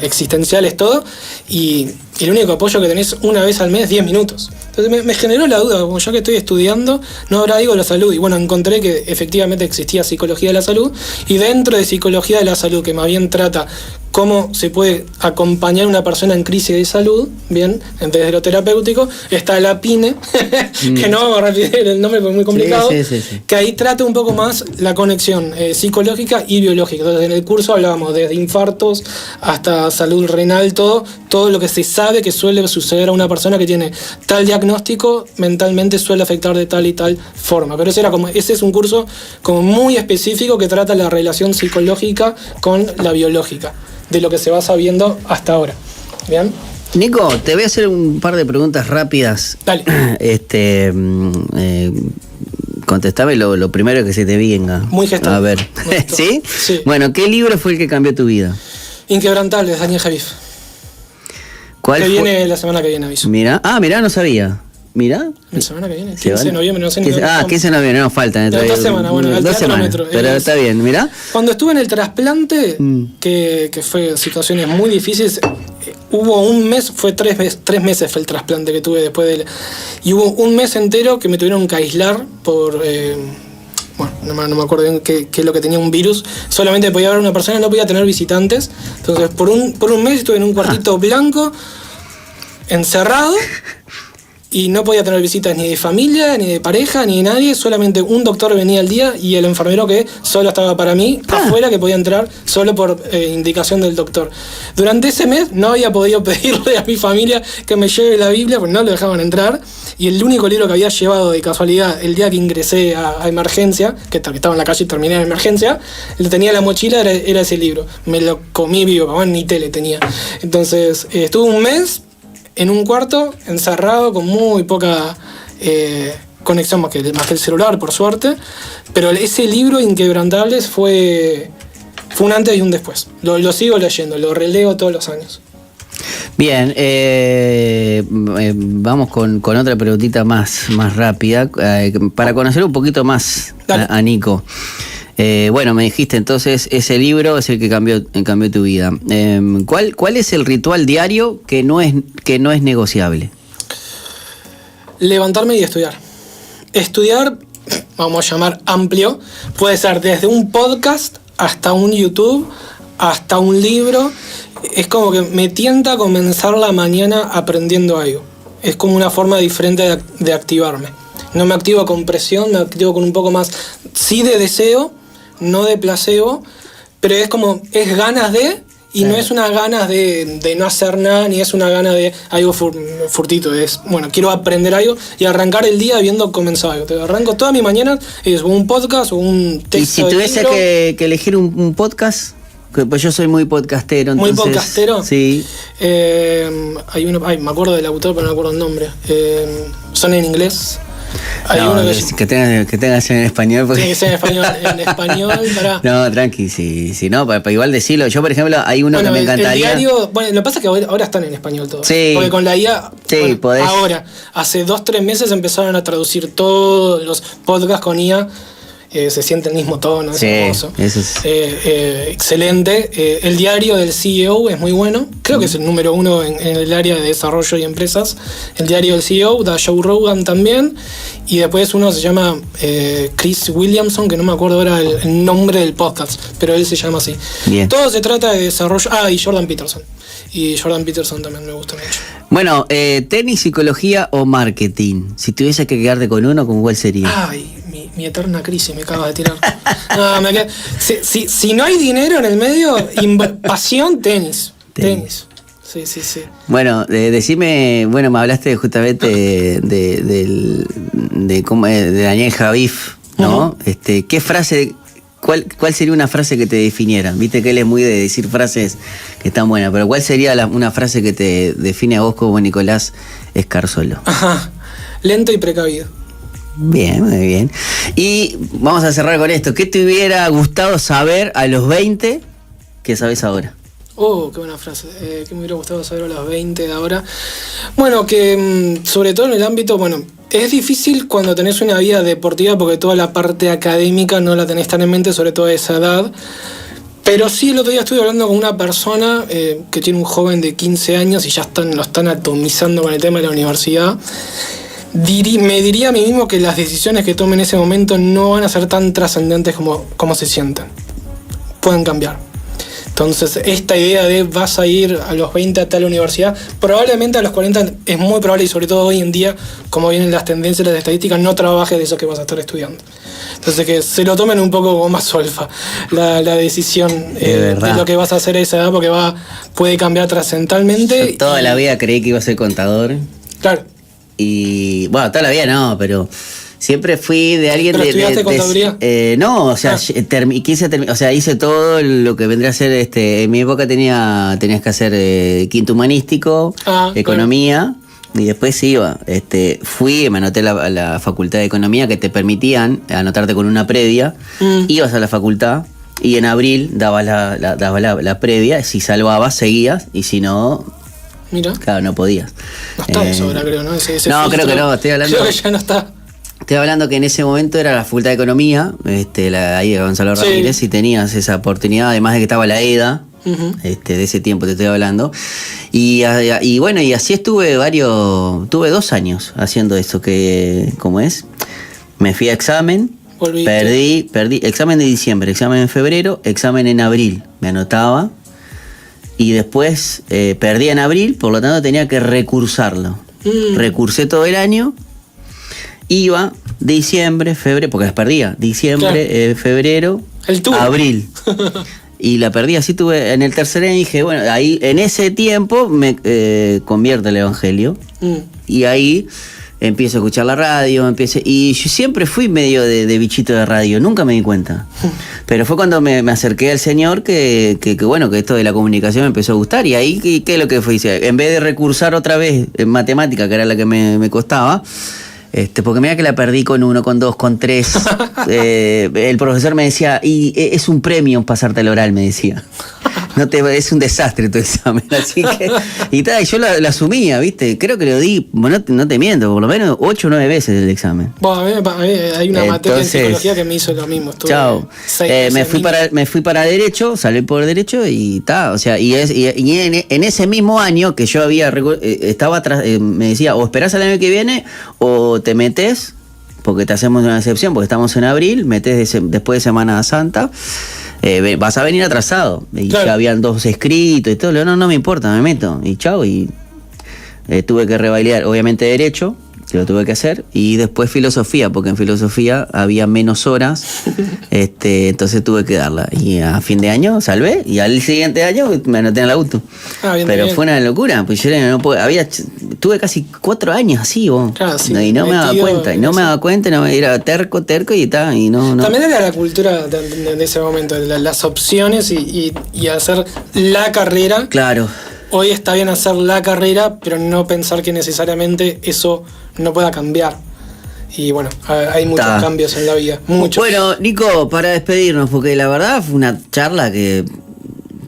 existenciales, todo, y el único apoyo que tenés una vez al mes, 10 minutos. Entonces me generó la duda, como yo que estoy estudiando, no habrá algo de la salud. Y bueno, encontré que efectivamente existía psicología de la salud, y dentro de psicología de la salud, que más bien trata cómo se puede acompañar a una persona en crisis de salud, bien, en vez de lo terapéutico, está la PINE, que no vamos a repetir el nombre porque es muy complicado, sí. que ahí trata un poco más la conexión psicológica y biológica. Entonces en el curso hablábamos desde infartos hasta salud renal, todo lo que se sabe que suele suceder a una persona que tiene tal diagnóstico, mentalmente suele afectar de tal y tal forma. Pero ese es un curso como muy específico que trata la relación psicológica con la biológica, de lo que se va sabiendo hasta ahora. ¿Bien? Nico, te voy a hacer un par de preguntas rápidas. Dale. Contestame lo primero que se te venga. Muy gestual. A ver. ¿Sí? Sí. Bueno, ¿qué libro fue el que cambió tu vida? Inquebrantables, Daniel Javif. ¿Cuál que fue? Viene la semana que viene, aviso. Mirá, no sabía. Mirá. La semana que viene, 15 de noviembre, no sé ni 15 de noviembre, no, faltan. De 2 semanas, bueno, al 2 semanas, Metro, pero está bien, mirá. Cuando estuve en el trasplante, que fue situaciones muy difíciles, hubo un mes, fue 3 meses fue el trasplante que tuve después y hubo un mes entero que me tuvieron que aislar por... no me acuerdo bien qué es lo que tenía, un virus. Solamente podía ver una persona, no podía tener visitantes. Entonces por un mes estuve en un cuartito blanco, encerrado, y no podía tener visitas ni de familia, ni de pareja, ni de nadie. Solamente un doctor venía al día y el enfermero que solo estaba para mí, afuera, que podía entrar solo por indicación del doctor. Durante ese mes no había podido pedirle a mi familia que me lleve la Biblia, porque no lo dejaban entrar. Y el único libro que había llevado de casualidad el día que ingresé a emergencia, que estaba en la calle y terminé en emergencia, lo tenía en la mochila, era ese libro. Me lo comí vivo, ni tele tenía. Entonces estuve un mes en un cuarto, encerrado, con muy poca conexión más que el celular, por suerte. Pero ese libro, Inquebrantables, fue un antes y un después. Lo sigo leyendo, lo releo todos los años. Bien, vamos con otra preguntita más rápida, para conocer un poquito más a Nico. Me dijiste entonces, ese libro es el que cambió tu vida. ¿Cuál es el ritual diario que no es negociable? Levantarme y estudiar. Estudiar, vamos a llamar amplio, puede ser desde un podcast hasta un YouTube, hasta un libro. Es como que me tienta comenzar la mañana aprendiendo algo. Es como una forma diferente de activarme. No me activo con presión, me activo con un poco más, sí, de deseo, no de placebo, pero es ganas de, y sí. No es una ganas de no hacer nada, ni es una gana de algo furtito. Es, quiero aprender algo y arrancar el día habiendo comenzado algo. Te arranco toda mi mañana, es un podcast o un texto. ¿Y si tuviese que elegir un podcast? Pues yo soy muy podcastero, entonces... ¿Muy podcastero? Sí. Hay uno... Ay, me acuerdo del autor, pero no me acuerdo el nombre. Son en inglés. Hay No, uno que tenga que ser en español. Porque... Tiene que ser en español, para... No, tranqui, si no, para igual decirlo. Yo, por ejemplo, hay uno que me encantaría... El diario, bueno, lo que pasa es que ahora están en español todos. Sí. Porque con la IA, sí, bueno, podés. Ahora, hace 2-3 meses empezaron a traducir todos los podcasts con IA. Se siente el mismo tono, es hermoso. Eso es... excelente. El diario del CEO es muy bueno. Creo que es el número 1 en el área de desarrollo y empresas. El diario del CEO, da Joe Rogan también. Y después uno se llama Chris Williamson, que no me acuerdo ahora el nombre del podcast, pero él se llama así. Bien. Todo se trata de desarrollo. Y Jordan Peterson. Y Jordan Peterson también me gusta mucho. Bueno, tenis, psicología o marketing. Si tuviese que quedarte con uno, ¿con cuál sería? Ay, mi eterna crisis me acabas de tirar. No, si no hay dinero en el medio, pasión, tenis. Tenis. Sí. Bueno, decime, bueno, me hablaste justamente de Daniel Javif, ¿no? Uh-huh. ¿Qué frase, cuál sería una frase que te definiera? Viste que él es muy de decir frases que están buenas, pero ¿cuál sería una frase que te define a vos como Nicolás Escarzolo? Ajá, lento y precavido. Bien, muy bien. Y vamos a cerrar con esto. ¿Qué te hubiera gustado saber a los 20 que sabes ahora? Oh, qué buena frase. ¿Qué me hubiera gustado saber a los 20 de ahora? Bueno, que sobre todo en el ámbito, bueno, es difícil cuando tenés una vida deportiva porque toda la parte académica no la tenés tan en mente, sobre todo a esa edad. Pero sí, el otro día estuve hablando con una persona que tiene un joven de 15 años y ya lo están atomizando con el tema de la universidad. Me diría a mí mismo que las decisiones que tome en ese momento no van a ser tan trascendentes como se sienten. Pueden cambiar. Entonces, esta idea de vas a ir a los 20 a tal universidad, probablemente a los 40 es muy probable, y sobre todo hoy en día, como vienen las tendencias, las estadísticas, no trabajes de eso que vas a estar estudiando. Entonces, que se lo tomen un poco con más solfa la decisión de lo que vas a hacer a esa edad, porque puede cambiar trascendentalmente. Yo toda la vida creí que iba a ser contador. Claro. Y bueno, toda la vida no, pero siempre fui de alguien ¿Pero estudiaste contaduría? No, o sea, hice todo lo que vendría a ser, en mi época tenías que hacer quinto humanístico, economía, y después iba, me anoté a la facultad de economía, que te permitían anotarte con una previa, ibas a la facultad y en abril dabas la previa, si salvabas seguías y si no... Mira. Claro, no podías. No está eso ahora, creo, ¿no? No, creo que no, estoy hablando... Creo que ya no está. Estoy hablando que en ese momento era la Facultad de Economía, ahí de Gonzalo Ramírez, y tenías esa oportunidad, además de que estaba la EDA, de ese tiempo te estoy hablando. Y bueno, y así tuve 2 años haciendo eso, ¿cómo es? Me fui a examen, perdí, examen de diciembre, examen en febrero, examen en abril, me anotaba. Y después perdí en abril, por lo tanto tenía que recursarlo. Recursé todo el año, iba diciembre, febrero, porque las perdía, diciembre, claro. Febrero, abril. Y la perdí, así tuve, en el tercer año dije, bueno, ahí en ese tiempo me convierto el Evangelio. Y ahí empiezo a escuchar la radio, y yo siempre fui medio de bichito de radio, nunca me di cuenta. Pero fue cuando me acerqué al Señor que bueno, que esto de la comunicación me empezó a gustar. Y ahí, ¿qué es lo que fue? En vez de recursar otra vez en matemática, que era la que me costaba, porque mira que la perdí con 1, con 2, con 3. El profesor me decía, y es un premio pasarte al oral, me decía. Es un desastre tu examen, así que... Y yo lo asumía, ¿viste? Creo que lo di, bueno, no te miento, por lo menos 8 o 9 veces el examen. Bueno, a mí hay una materia en psicología que me hizo lo mismo. Chao. Me fui para Derecho, salí por Derecho y o sea, y en ese mismo año que yo estaba atrás, me decía, o esperás al año que viene o te metes, porque te hacemos una excepción, porque estamos en abril, metes después de Semana Santa. Vas a venir atrasado. Y claro. Ya habían 2 escritos y todo. No me importa, me meto. Y chao. Y tuve que revalidar, obviamente, Derecho. que lo tuve que hacer, y después filosofía, porque en filosofía había menos horas, entonces tuve que darla. Y a fin de año salvé, y al siguiente año me anoté en la UTU. Bien, pero bien. fue una locura, pues yo tuve casi 4 años así, vos. Claro, sí, y no me daba cuenta, era terco y tal, y no. También era la cultura de ese momento, las opciones y hacer la carrera. Claro. Hoy está bien hacer la carrera, pero no pensar que necesariamente eso no pueda cambiar. Y bueno, hay muchos cambios en la vida. Muchos. Bueno, Nico, para despedirnos, porque la verdad fue una charla que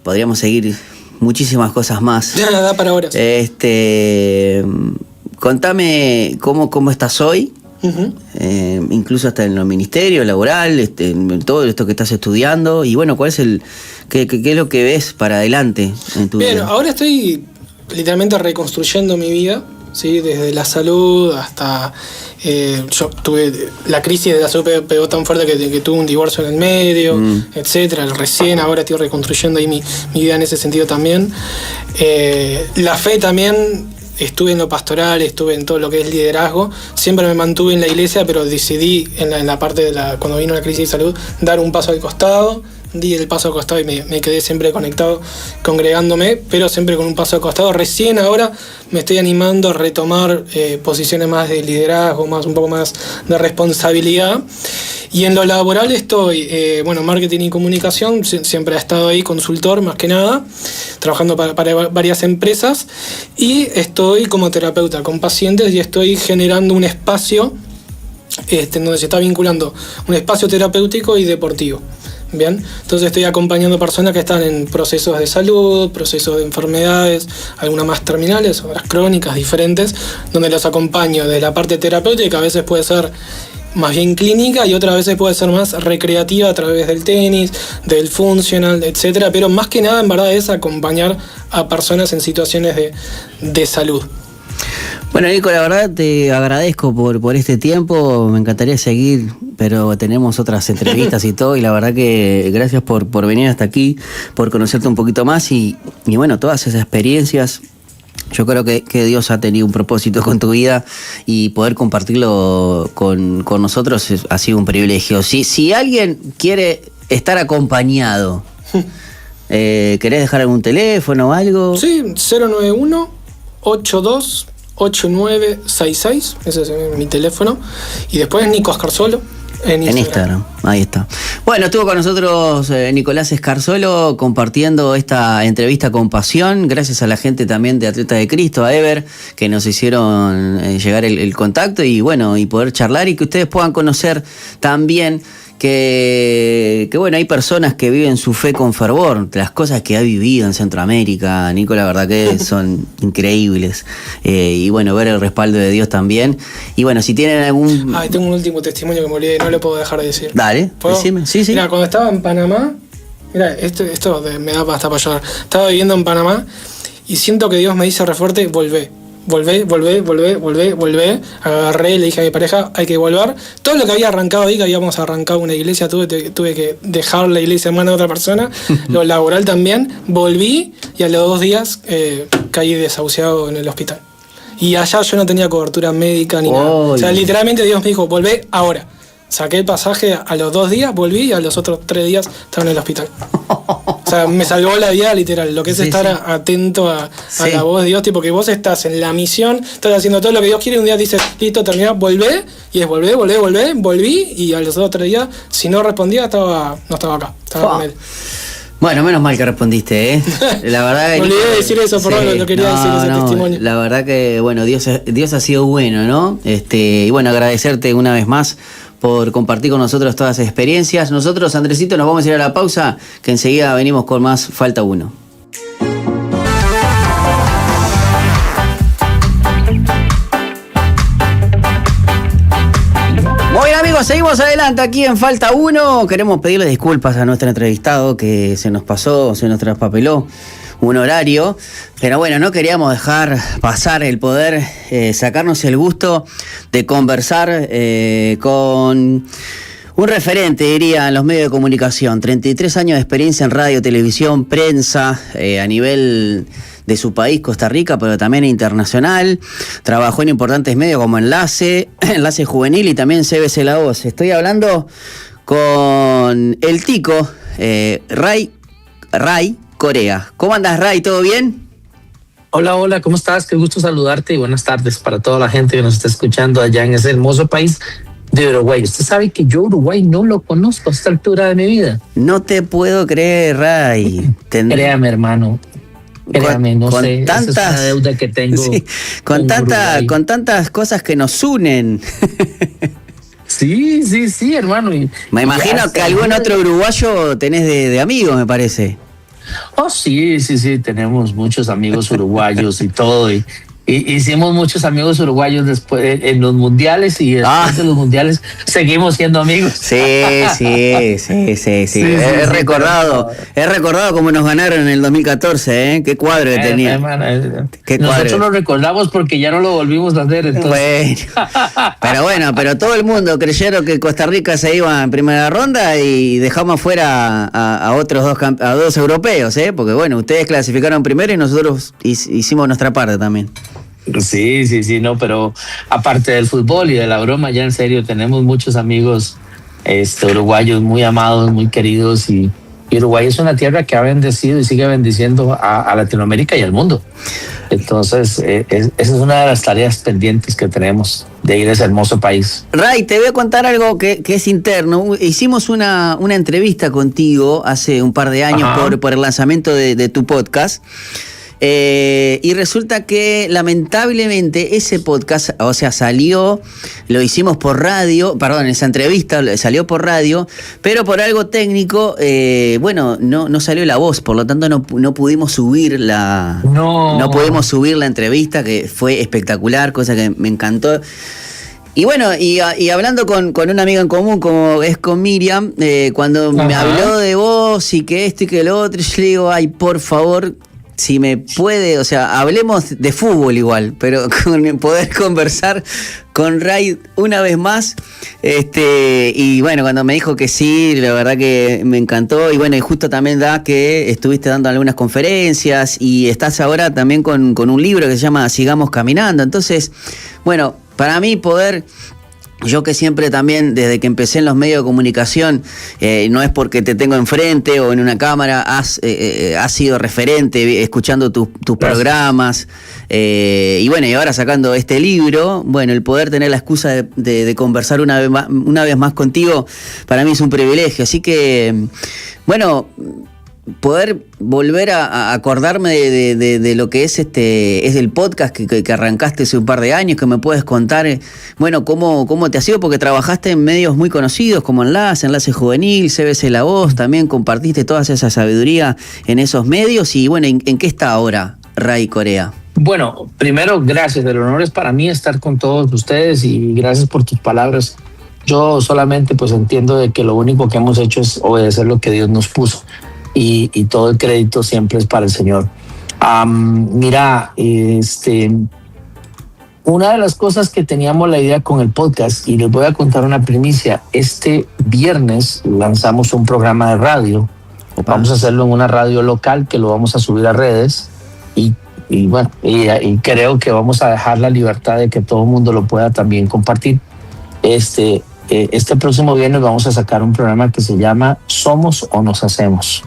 podríamos seguir muchísimas cosas más. Ya da para horas. Contame cómo estás hoy. Uh-huh. Incluso hasta en lo ministerio, laboral, todo esto que estás estudiando. Y bueno, ¿cuál es qué es lo que ves para adelante en tu vida? Bien, ahora estoy literalmente reconstruyendo mi vida, ¿sí? Desde la salud hasta... yo tuve la crisis de la salud pegó tan fuerte que tuve un divorcio en el medio, etcétera. Recién ahora estoy reconstruyendo ahí mi vida en ese sentido también. La fe también... Estuve en lo pastoral, estuve en todo lo que es liderazgo. Siempre me mantuve en la iglesia, pero decidí en la parte cuando vino la crisis de salud, dar un paso al costado. Di el paso al costado y me quedé siempre conectado, congregándome, pero siempre con un paso al costado. Recién ahora me estoy animando a retomar posiciones más de liderazgo, un poco más de responsabilidad. Y en lo laboral estoy, marketing y comunicación, siempre he estado ahí, consultor más que nada, trabajando para varias empresas, y estoy como terapeuta con pacientes y estoy generando un espacio donde se está vinculando un espacio terapéutico y deportivo. Bien, entonces estoy acompañando personas que están en procesos de salud, procesos de enfermedades, algunas más terminales, otras crónicas, diferentes, donde los acompaño desde la parte terapéutica, a veces puede ser más bien clínica y otras veces puede ser más recreativa a través del tenis, del funcional, etcétera, pero más que nada en verdad es acompañar a personas en situaciones de salud. Bueno, Nico, la verdad te agradezco por este tiempo, me encantaría seguir, pero tenemos otras entrevistas y todo, y la verdad que gracias por venir hasta aquí, por conocerte un poquito más y bueno, todas esas experiencias. Yo creo que Dios ha tenido un propósito con tu vida y poder compartirlo con nosotros ha sido un privilegio. Si alguien quiere estar acompañado, ¿querés dejar algún teléfono o algo? Sí, 091-82-8966, ese es mi teléfono. Y después Nico Escarzolo. En Instagram, ahí está. Bueno, estuvo con nosotros Nicolás Escarzolo compartiendo esta entrevista con pasión, gracias a la gente también de Atletas de Cristo, a Ever, que nos hicieron llegar el contacto y bueno, y poder charlar y que ustedes puedan conocer también que bueno, hay personas que viven su fe con fervor, las cosas que ha vivido en Centroamérica, Nico, la verdad que son increíbles, y bueno, ver el respaldo de Dios también, y bueno, si tienen algún... tengo un último testimonio que me olvidé, no lo puedo dejar de decir. Dale, decime, sí. Mira, cuando estaba en Panamá, mira, esto me da hasta para llorar, estaba viviendo en Panamá y siento que Dios me dice re fuerte, volvé, agarré, le dije a mi pareja, hay que volver. Todo lo que había arrancado ahí, que habíamos arrancado una iglesia, tuve que dejar la iglesia en manos de otra persona, lo laboral también, volví y a los 2 días caí desahuciado en el hospital. Y allá yo no tenía cobertura médica ni nada. O sea, literalmente Dios me dijo, volvé ahora. Saqué el pasaje a los 2 días, volví y a los otros 3 días estaba en el hospital. O sea, me salvó la vida literal. Lo que es estar atento a la voz de Dios, tipo que vos estás en la misión, estás haciendo todo lo que Dios quiere y un día dices, listo, terminó, volvé, y es volví, y a los otros 3 días, si no respondía, no estaba acá, estaba con él. Bueno, menos mal que respondiste, ¿eh? La verdad que... Me olvidé de decir eso, perdón, lo quería decir ese testimonio. La verdad que, bueno, Dios ha sido bueno, ¿no? Y bueno, agradecerte una vez más por compartir con nosotros todas esas experiencias. Nosotros, Andresito, nos vamos a ir a la pausa, que enseguida venimos con más Falta Uno. Muy bien, amigos, seguimos adelante aquí en Falta Uno. Queremos pedirle disculpas a nuestro entrevistado que se nos traspapeló un horario, pero bueno, no queríamos dejar pasar el poder sacarnos el gusto de conversar con Un referente, diría, en los medios de comunicación. 33 años de experiencia en radio, televisión, prensa, a nivel de su país, Costa Rica, pero también internacional. Trabajó en importantes medios como Enlace Juvenil y también CBC La Voz. Estoy hablando con el tico, Ray Corea. ¿Cómo andas, Ray? ¿Todo bien? Hola, ¿cómo estás? Qué gusto saludarte y buenas tardes para toda la gente que nos está escuchando allá en ese hermoso país de Uruguay. Usted sabe que yo Uruguay no lo conozco a esta altura de mi vida. No te puedo creer, Ray. Créame, hermano. Créame, no sé. Tantas, esa es una deuda que tengo. Sí, con tantas cosas que nos unen. Sí, hermano. Me imagino que algún otro uruguayo tenés de amigos, me parece. Oh, sí, tenemos muchos amigos uruguayos y todo. Y hicimos muchos amigos uruguayos después en los mundiales y después de los mundiales seguimos siendo amigos. Sí. He recordado cómo nos ganaron en el 2014, ¿eh? Qué cuadro que tenía. Nosotros lo recordamos porque ya no lo volvimos a hacer. Entonces. Bueno, pero todo el mundo creyeron que Costa Rica se iba en primera ronda y dejamos fuera a otros dos europeos, ¿eh? Porque bueno, ustedes clasificaron primero y nosotros hicimos nuestra parte también. Sí, no, pero aparte del fútbol y de la broma, ya en serio, tenemos muchos amigos uruguayos muy amados, muy queridos y Uruguay es una tierra que ha bendecido y sigue bendiciendo a Latinoamérica y al mundo. Entonces, esa es una de las tareas pendientes que tenemos de ir a ese hermoso país. Ray, te voy a contar algo que es interno. Hicimos una entrevista contigo hace un par de años por el lanzamiento de tu podcast. Y resulta que lamentablemente ese podcast, o sea, lo hicimos por radio, esa entrevista salió por radio, pero por algo técnico, no salió la voz, por lo tanto no pudimos subir no pudimos subir la entrevista, que fue espectacular, cosa que me encantó. Y bueno, y hablando con una amiga en común, como es con Miriam, cuando me habló de vos y que esto y que lo otro, yo le digo, ay, por favor, si me puede, o sea, hablemos de fútbol igual, pero con poder conversar con Ray una vez más, y bueno, cuando me dijo que sí, la verdad que me encantó, y bueno, y justo también da que estuviste dando algunas conferencias, y estás ahora también con un libro que se llama Sigamos Caminando, entonces, bueno, para mí yo que siempre también, desde que empecé en los medios de comunicación, no es porque te tengo enfrente o en una cámara, has sido referente escuchando tus programas, y bueno, y ahora sacando este libro, bueno, el poder tener la excusa de conversar una vez más contigo, para mí es un privilegio, así que, bueno, poder volver a acordarme de lo que es el podcast que arrancaste hace un par de años, que me puedes contar, bueno, cómo te ha sido, porque trabajaste en medios muy conocidos como Enlace Juvenil, CBC La Voz, también compartiste toda esa sabiduría en esos medios, y bueno, ¿en qué está ahora Ray Corea? Bueno, primero, gracias, el honor es para mí estar con todos ustedes y gracias por tus palabras. Yo solamente pues entiendo de que lo único que hemos hecho es obedecer lo que Dios nos puso. Y todo el crédito siempre es para el Señor. Mira, una de las cosas que teníamos la idea con el podcast, y les voy a contar una primicia, este viernes lanzamos un programa de radio. Vamos a hacerlo en una radio local que lo vamos a subir a redes y creo que vamos a dejar la libertad de que todo el mundo lo pueda también compartir. Este próximo viernes vamos a sacar un programa que se llama Somos o Nos Hacemos.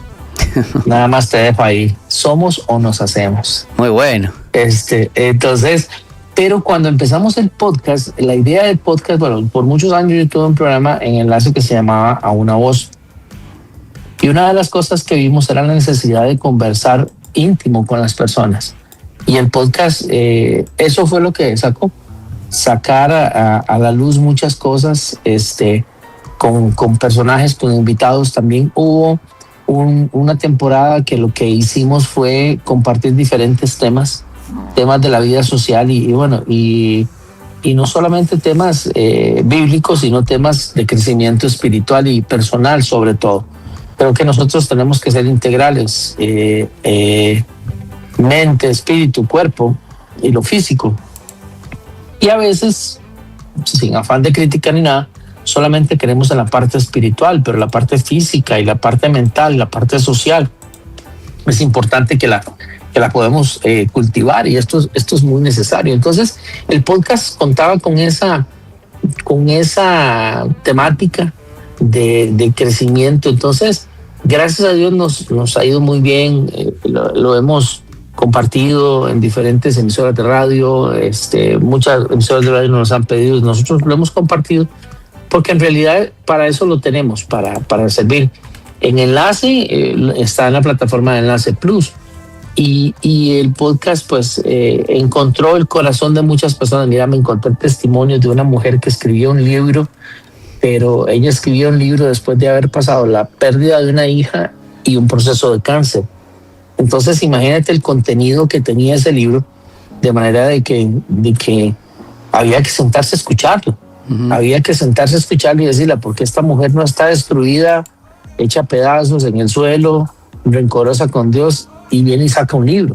Nada más te dejo ahí. Somos o nos hacemos. Muy bueno. Entonces, pero cuando empezamos el podcast, la idea del podcast, bueno, por muchos años yo tuve un programa en Enlace que se llamaba A Una Voz. Y una de las cosas que vimos era la necesidad de conversar íntimo con las personas. Y el podcast, eso fue lo que sacar a la luz muchas cosas, con personajes, con invitados. También hubo una temporada que lo que hicimos fue compartir diferentes temas de la vida social y no solamente temas bíblicos, sino temas de crecimiento espiritual y personal sobre todo. Creo que nosotros tenemos que ser integrales, mente, espíritu, cuerpo y lo físico. Y a veces, sin afán de crítica ni nada, solamente creemos en la parte espiritual, pero la parte física y la parte mental, la parte social, es importante que la podemos cultivar, y esto es muy necesario. Entonces, el podcast contaba con esa temática de crecimiento. Entonces, gracias a Dios nos ha ido muy bien. Lo hemos compartido en diferentes emisoras de radio. Muchas emisoras de radio nos han pedido y nosotros lo hemos compartido, porque en realidad para eso lo tenemos, para servir. En Enlace está en la plataforma de Enlace Plus, y el podcast pues encontró el corazón de muchas personas. Mira, me encontré testimonios de una mujer que escribió un libro, pero ella escribió un libro después de haber pasado la pérdida de una hija y un proceso de cáncer. Entonces imagínate el contenido que tenía ese libro, de manera de que había que sentarse a escucharlo. Uh-huh. Había que sentarse a escucharlo y decirle, ¿por qué esta mujer no está destruida, hecha pedazos en el suelo, rencorosa con Dios, y viene y saca un libro?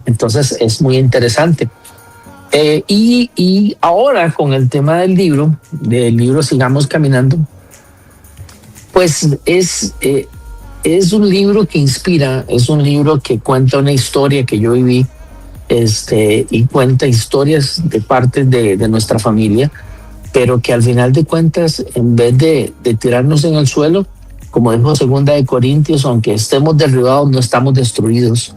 Entonces es muy interesante. Y ahora con el tema del libro Sigamos Caminando, pues es un libro que inspira, es un libro que cuenta una historia que yo viví, y cuenta historias de parte de nuestra familia, pero que al final de cuentas, en vez de tirarnos en el suelo, como dijo 2 de Corintios, aunque estemos derribados, no estamos destruidos.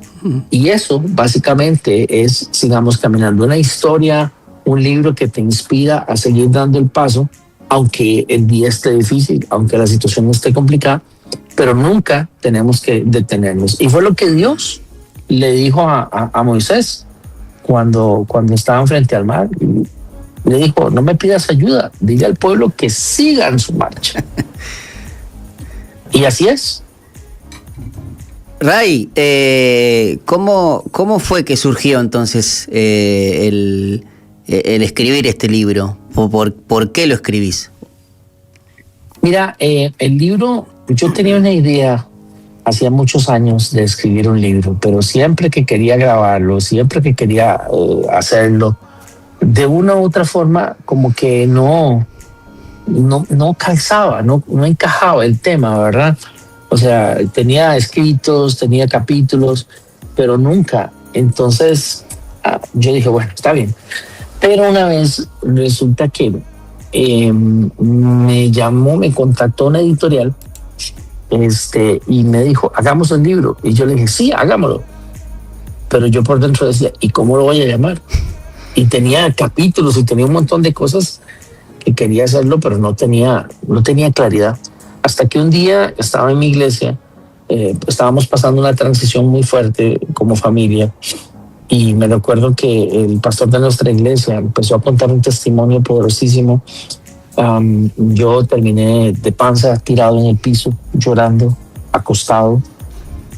Y eso básicamente es Sigamos Caminando, una historia, un libro que te inspira a seguir dando el paso, aunque el día esté difícil, aunque la situación esté complicada, pero nunca tenemos que detenernos. Y fue lo que Dios le dijo a Moisés cuando estaban frente al mar. Le dijo, no me pidas ayuda, dile al pueblo que sigan su marcha. Y así es. Ray, ¿cómo fue que surgió entonces el escribir este libro? ¿Por qué lo escribís? Mira, el libro, yo tenía una idea hacía muchos años de escribir un libro, pero siempre que quería grabarlo, siempre que quería hacerlo, de una u otra forma, como que no calzaba, no encajaba el tema, ¿verdad? O sea, tenía escritos, tenía capítulos, pero nunca. Entonces, yo dije, bueno, está bien. Pero una vez resulta que me contactó una editorial, y me dijo, hagamos un libro. Y yo le dije, sí, hagámoslo. Pero yo por dentro decía, ¿y cómo lo voy a llamar? Y tenía capítulos y tenía un montón de cosas que quería hacerlo, pero no tenía claridad. Hasta que un día estaba en mi iglesia, estábamos pasando una transición muy fuerte como familia, y me recuerdo que el pastor de nuestra iglesia empezó a contar un testimonio poderosísimo. Yo terminé de panza tirado en el piso, llorando, acostado,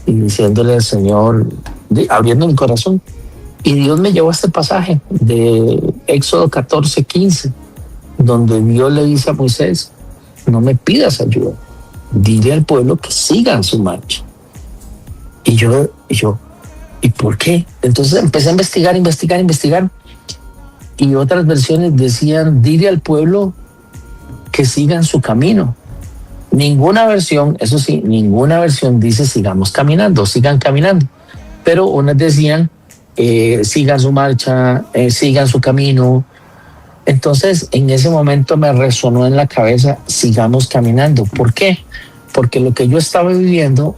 y diciéndole al Señor, abriendo mi corazón. Y Dios me llevó a este pasaje de Éxodo 14:15, donde Dios le dice a Moisés, no me pidas ayuda, dile al pueblo que sigan su marcha. Y yo, ¿y por qué? Entonces empecé a investigar. Y otras versiones decían, dile al pueblo que sigan su camino. Ninguna versión dice sigamos caminando, sigan caminando. Pero unas decían, sigan su marcha, sigan su camino. Entonces, en ese momento me resonó en la cabeza, sigamos caminando. ¿Por qué? Porque lo que yo estaba viviendo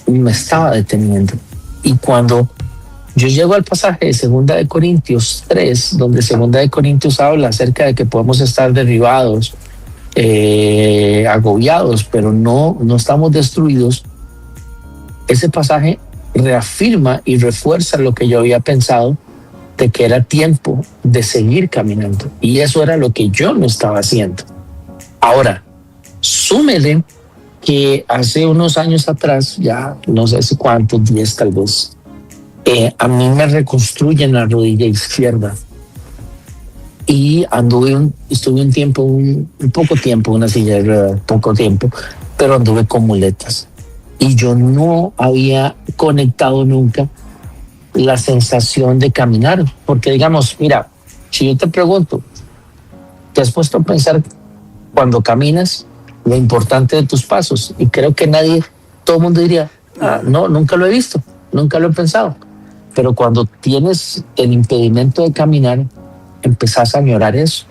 me estaba deteniendo. Y cuando yo llego al pasaje de 2 de Corintios 3, donde 2 de Corintios habla acerca de que podemos estar derribados, agobiados, pero no estamos destruidos, ese pasaje reafirma y refuerza lo que yo había pensado, de que era tiempo de seguir caminando. Y eso era lo que yo no estaba haciendo. Ahora, súmele que hace unos años atrás, ya no sé si cuántos, 10 tal vez, a mí me reconstruyen la rodilla izquierda. Y estuve un tiempo, un poco tiempo en una silla de ruedas, poco tiempo, pero anduve con muletas. Y yo no había conectado nunca la sensación de caminar, porque digamos, mira, si yo te pregunto, ¿te has puesto a pensar cuando caminas lo importante de tus pasos. Y creo que todo el mundo diría, no, nunca lo he visto, nunca lo he pensado. Pero cuando tienes el impedimento de caminar, empezás a añorar eso.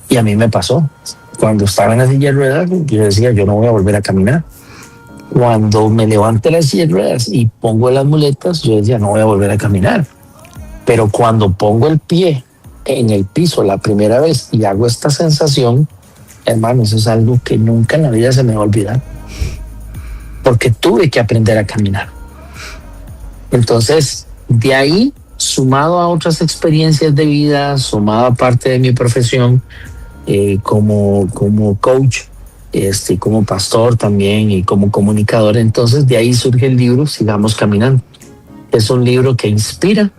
Y a mí me pasó. Cuando estaba en la silla de ruedas, yo decía, yo no voy a volver a caminar. Cuando me levanté las silla de ruedas y pongo las muletas, yo decía, no voy a volver a caminar. Pero cuando pongo el pie en el piso la primera vez y hago esta sensación, hermano, eso es algo que nunca en la vida se me va a olvidar. Porque tuve que aprender a caminar. Entonces, de ahí, sumado a otras experiencias de vida, sumado a parte de mi profesión como coach, como pastor también y como comunicador, entonces de ahí surge el libro Sigamos Caminando. Es un libro que inspira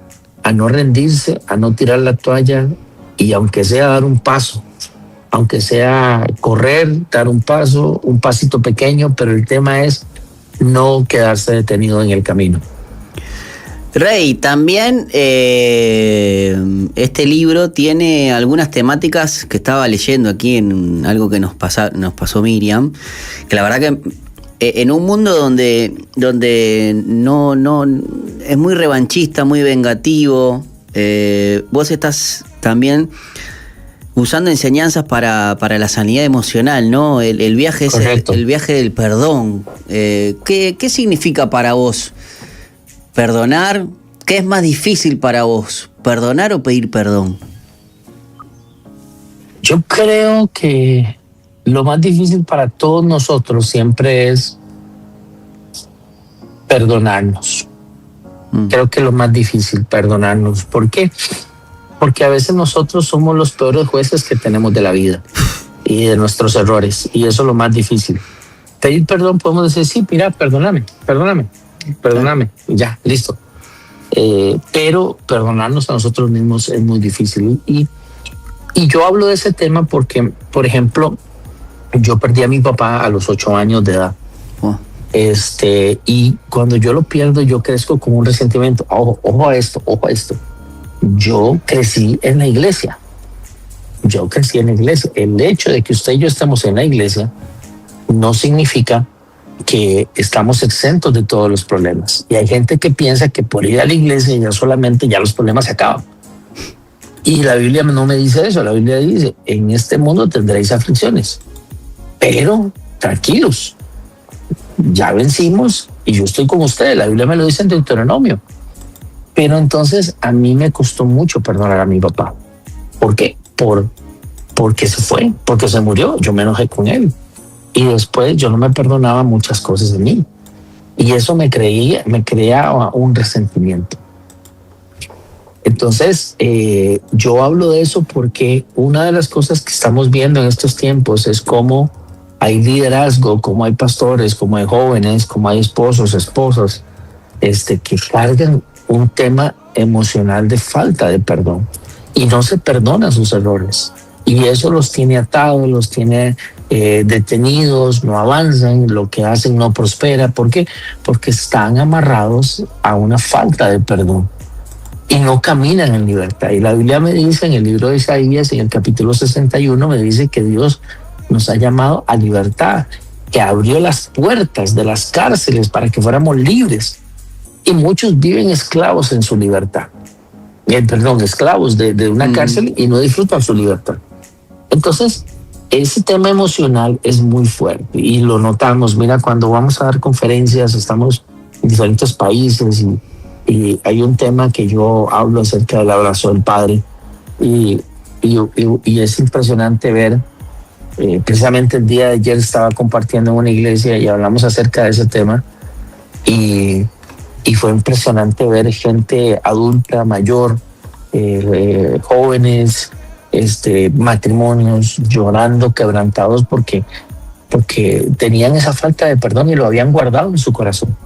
a no rendirse, a no tirar la toalla y aunque sea dar un paso, aunque sea correr, dar un paso, un pasito pequeño, pero el tema es no quedarse detenido en el camino. Rey, también este libro tiene algunas temáticas que estaba leyendo aquí en algo que nos pasó Miriam, que la verdad que en un mundo donde no es muy revanchista, muy vengativo, vos estás también usando enseñanzas para la sanidad emocional, ¿no? El viaje es el viaje del perdón. ¿Qué significa para vos perdonar? ¿Qué es más difícil para vos, perdonar o pedir perdón? Yo creo que lo más difícil para todos nosotros siempre es perdonarnos. Creo que lo más difícil, perdonarnos. ¿Por qué? Porque a veces nosotros somos los peores jueces que tenemos de la vida y de nuestros errores, y eso es lo más difícil. Pedir perdón, podemos decir, sí, mira, perdóname, y ya, listo. Pero perdonarnos a nosotros mismos es muy difícil. Y yo hablo de ese tema porque, por ejemplo, yo perdí a mi papá a los 8 años de edad. Y cuando yo lo pierdo, yo crezco con un resentimiento. Ojo a esto. Yo crecí en la iglesia. El hecho de que usted y yo estemos en la iglesia no significa que estamos exentos de todos los problemas. Y hay gente que piensa que por ir a la iglesia ya los problemas se acaban. Y la Biblia no me dice eso. La Biblia dice, en este mundo tendréis aflicciones, pero tranquilos, ya vencimos y yo estoy con ustedes. La Biblia me lo dice en Deuteronomio. Pero entonces a mí me costó mucho perdonar a mi papá. ¿Por qué? Porque se fue, porque se murió. Yo me enojé con él. Y después yo no me perdonaba muchas cosas de mí. Y eso me creaba un resentimiento. Entonces, yo hablo de eso porque una de las cosas que estamos viendo en estos tiempos es cómo hay liderazgo, cómo hay pastores, cómo hay jóvenes, cómo hay esposos, esposas, que cargan un tema emocional de falta de perdón y no se perdonan sus errores. Y eso los tiene atados, los tiene detenidos, no avanzan, lo que hacen no prospera. ¿Por qué? Porque están amarrados a una falta de perdón y no caminan en libertad. Y la Biblia me dice en el libro de Isaías, en el capítulo 61, me dice que Dios nos ha llamado a libertad, que abrió las puertas de las cárceles para que fuéramos libres. Y muchos viven esclavos en su libertad. Esclavos de una cárcel y no disfrutan su libertad. Entonces, ese tema emocional es muy fuerte y lo notamos. Mira, cuando vamos a dar conferencias, estamos en diferentes países y hay un tema que yo hablo acerca del abrazo del Padre y es impresionante ver. Precisamente el día de ayer estaba compartiendo en una iglesia y hablamos acerca de ese tema y fue impresionante ver gente adulta, mayor, jóvenes, matrimonios llorando, quebrantados porque tenían esa falta de perdón y lo habían guardado en su corazón.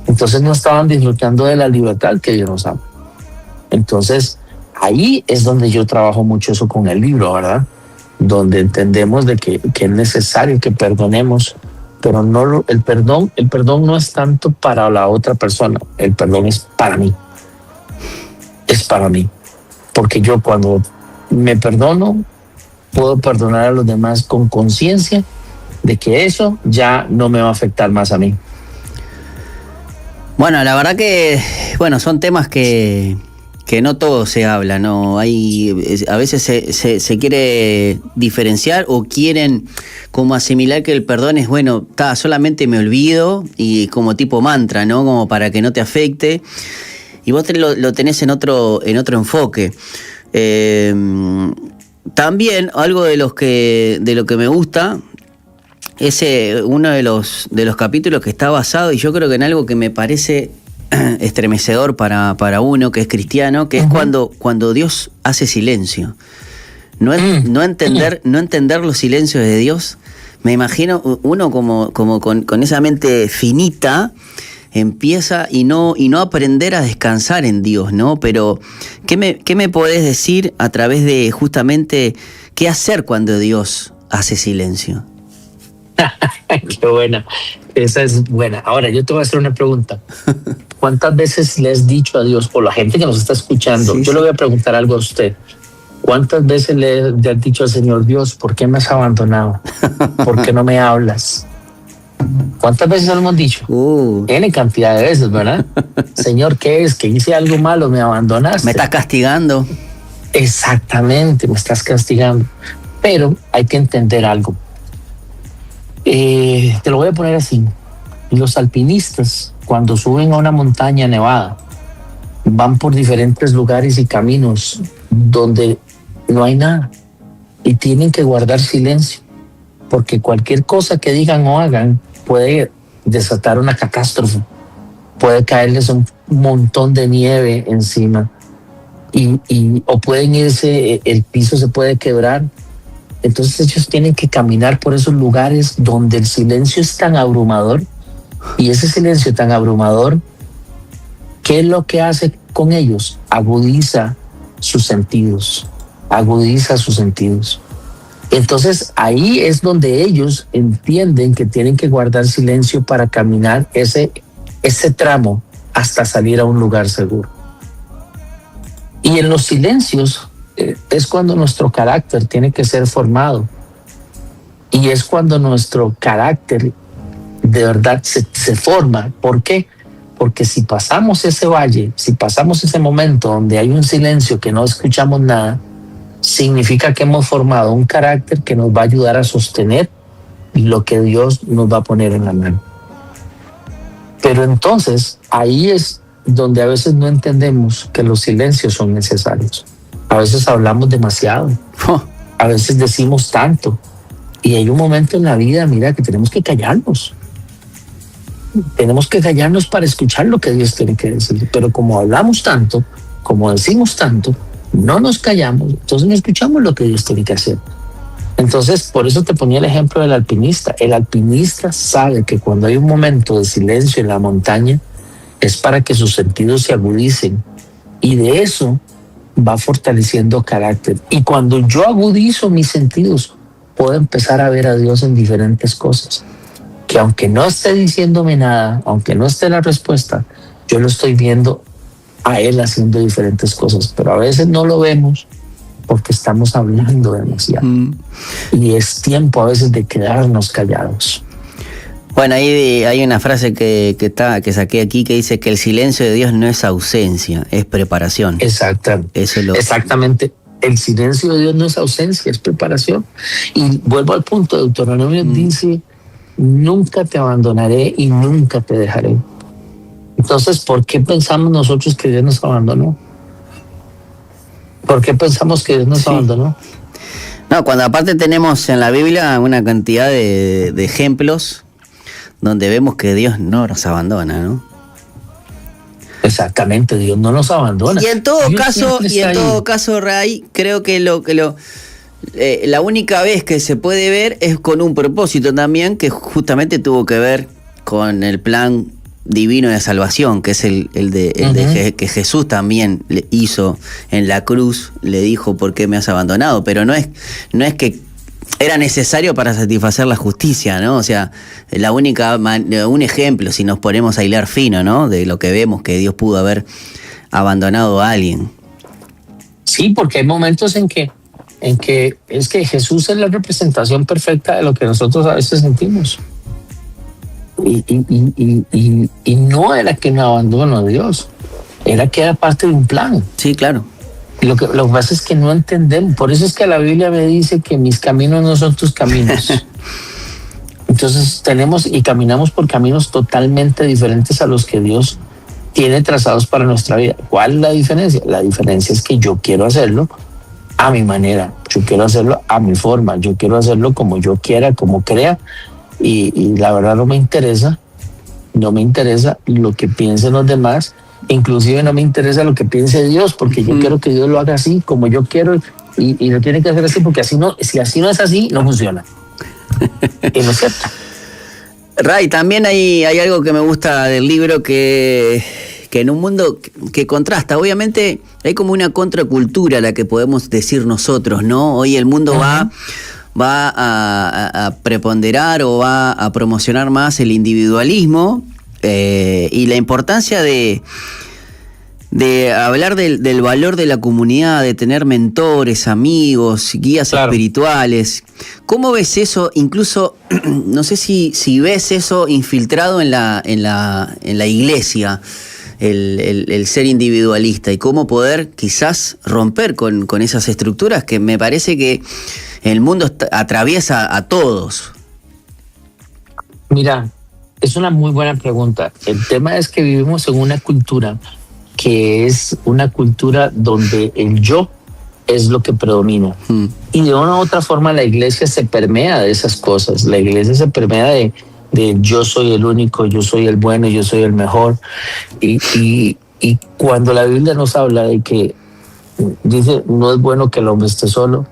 Entonces no estaban disfrutando de la libertad que Dios nos da. Entonces ahí es donde yo trabajo mucho eso con el libro, ¿verdad? Donde entendemos de que es necesario que perdonemos, pero no el perdón no es tanto para la otra persona, el perdón es para mí. Es para mí. Porque yo cuando me perdono, puedo perdonar a los demás con conciencia de que eso ya no me va a afectar más a mí. Bueno, la verdad que, bueno, son temas que no todo se habla, ¿no? A veces se quiere diferenciar o quieren como asimilar que el perdón es, bueno, solamente me olvido y como tipo mantra, ¿no? Como para que no te afecte. Y vos lo tenés en otro enfoque. También algo de lo que me gusta es uno de los capítulos que está basado, y yo creo que en algo que me parece estremecedor para uno que es cristiano, que es cuando Dios hace silencio. No entender los silencios de Dios. Me imagino uno como con esa mente finita empieza y no aprender a descansar en Dios, ¿no? Pero ¿qué me podés decir a través de justamente qué hacer cuando Dios hace silencio? Qué buena, esa es buena. Ahora yo te voy a hacer una pregunta. ¿Cuántas veces le has dicho a Dios, o la gente que nos está escuchando, yo le voy a preguntar algo a usted? ¿Cuántas veces le has dicho al Señor, Dios, ¿por qué me has abandonado? ¿Por qué no me hablas? ¿Cuántas veces lo hemos dicho? N cantidad de veces, ¿verdad? Señor, ¿qué es? ¿Que hice algo malo? ¿Me abandonaste? ¿Me estás castigando? Exactamente, me estás castigando. Pero hay que entender algo. Te lo voy a poner así. Los alpinistas, cuando suben a una montaña nevada, van por diferentes lugares y caminos donde no hay nada y tienen que guardar silencio, porque cualquier cosa que digan o hagan puede desatar una catástrofe, puede caerles un montón de nieve encima o pueden irse, el piso se puede quebrar. Entonces ellos tienen que caminar por esos lugares donde el silencio es tan abrumador, y ese silencio tan abrumador, ¿qué es lo que hace con ellos? Agudiza sus sentidos. Entonces ahí es donde ellos entienden que tienen que guardar silencio para caminar ese tramo hasta salir a un lugar seguro. Y en los silencios es cuando nuestro carácter tiene que ser formado, y es cuando nuestro carácter de verdad se forma. ¿Por qué? Porque si pasamos ese valle, si pasamos ese momento donde hay un silencio que no escuchamos nada, significa que hemos formado un carácter que nos va a ayudar a sostener lo que Dios nos va a poner en la mano. Pero entonces ahí es donde a veces no entendemos que los silencios son necesarios. A veces hablamos demasiado, a veces decimos tanto, y hay un momento en la vida, mira, que tenemos que callarnos. Tenemos que callarnos para escuchar lo que Dios tiene que decir. Pero como hablamos tanto, como decimos tanto, no nos callamos, entonces no escuchamos lo que Dios tiene que hacer. Entonces, por eso te ponía el ejemplo del alpinista. El alpinista sabe que cuando hay un momento de silencio en la montaña, es para que sus sentidos se agudicen, y de eso va fortaleciendo carácter. Y cuando yo agudizo mis sentidos, puedo empezar a ver a Dios en diferentes cosas, que aunque no esté diciéndome nada, aunque no esté la respuesta, yo lo estoy viendo a Él haciendo diferentes cosas. Pero a veces no lo vemos porque estamos hablando demasiado. Y es tiempo a veces de quedarnos callados. Bueno, ahí hay una frase que saqué aquí que dice que el silencio de Dios no es ausencia, es preparación. Exactamente. Eso Exactamente. El silencio de Dios no es ausencia, es preparación. Y vuelvo al punto, Deuteronomio dice: nunca te abandonaré y nunca te dejaré. Entonces, ¿por qué pensamos nosotros que Dios nos abandonó? ¿Por qué pensamos que Dios nos abandonó? No, cuando aparte tenemos en la Biblia una cantidad de ejemplos donde vemos que Dios no nos abandona, ¿no? Exactamente, Dios no nos abandona. Y en todo caso, Ray, creo que la única vez que se puede ver es con un propósito también, que justamente tuvo que ver con el plan divino de salvación, que es el de que Jesús también le hizo en la cruz, le dijo: ¿por qué me has abandonado? Pero no es que era necesario para satisfacer la justicia, ¿no? O sea, un ejemplo, si nos ponemos a hilar fino, ¿no? De lo que vemos que Dios pudo haber abandonado a alguien. Sí, porque hay momentos en que en que es que Jesús es la representación perfecta de lo que nosotros a veces sentimos. Y no era que me abandono a Dios, era que era parte de un plan. Sí, claro. Lo que pasa es que no entendemos. Por eso es que la Biblia me dice que mis caminos no son tus caminos. Entonces tenemos y caminamos por caminos totalmente diferentes a los que Dios tiene trazados para nuestra vida. ¿Cuál es la diferencia? La diferencia es que yo quiero hacerlo a mi manera, yo quiero hacerlo a mi forma, yo quiero hacerlo como yo quiera, como crea, y la verdad no me interesa lo que piensen los demás, inclusive no me interesa lo que piense Dios, porque yo quiero que Dios lo haga así, como yo quiero, y lo tiene que hacer así, porque así no, si así no es así, no funciona. Y no es cierto. Ray, también hay algo que me gusta del libro que en un mundo que contrasta, obviamente hay como una contracultura a la que podemos decir nosotros, ¿no? Hoy el mundo va a preponderar o va a promocionar más el individualismo y la importancia de hablar del valor de la comunidad, de tener mentores, amigos, guías espirituales. ¿Cómo ves eso? Incluso, no sé si ves eso infiltrado en la iglesia, el ser individualista, y cómo poder quizás romper con esas estructuras que me parece que el mundo atraviesa a todos. Mira, es una muy buena pregunta. El tema es que vivimos en una cultura que es una cultura donde el yo es lo que predomina. Y de una u otra forma la iglesia se permea de esas cosas. La iglesia se permea de yo soy el único, yo soy el bueno, yo soy el mejor. Y cuando la Biblia nos habla de que dice, no es bueno que el hombre esté solo,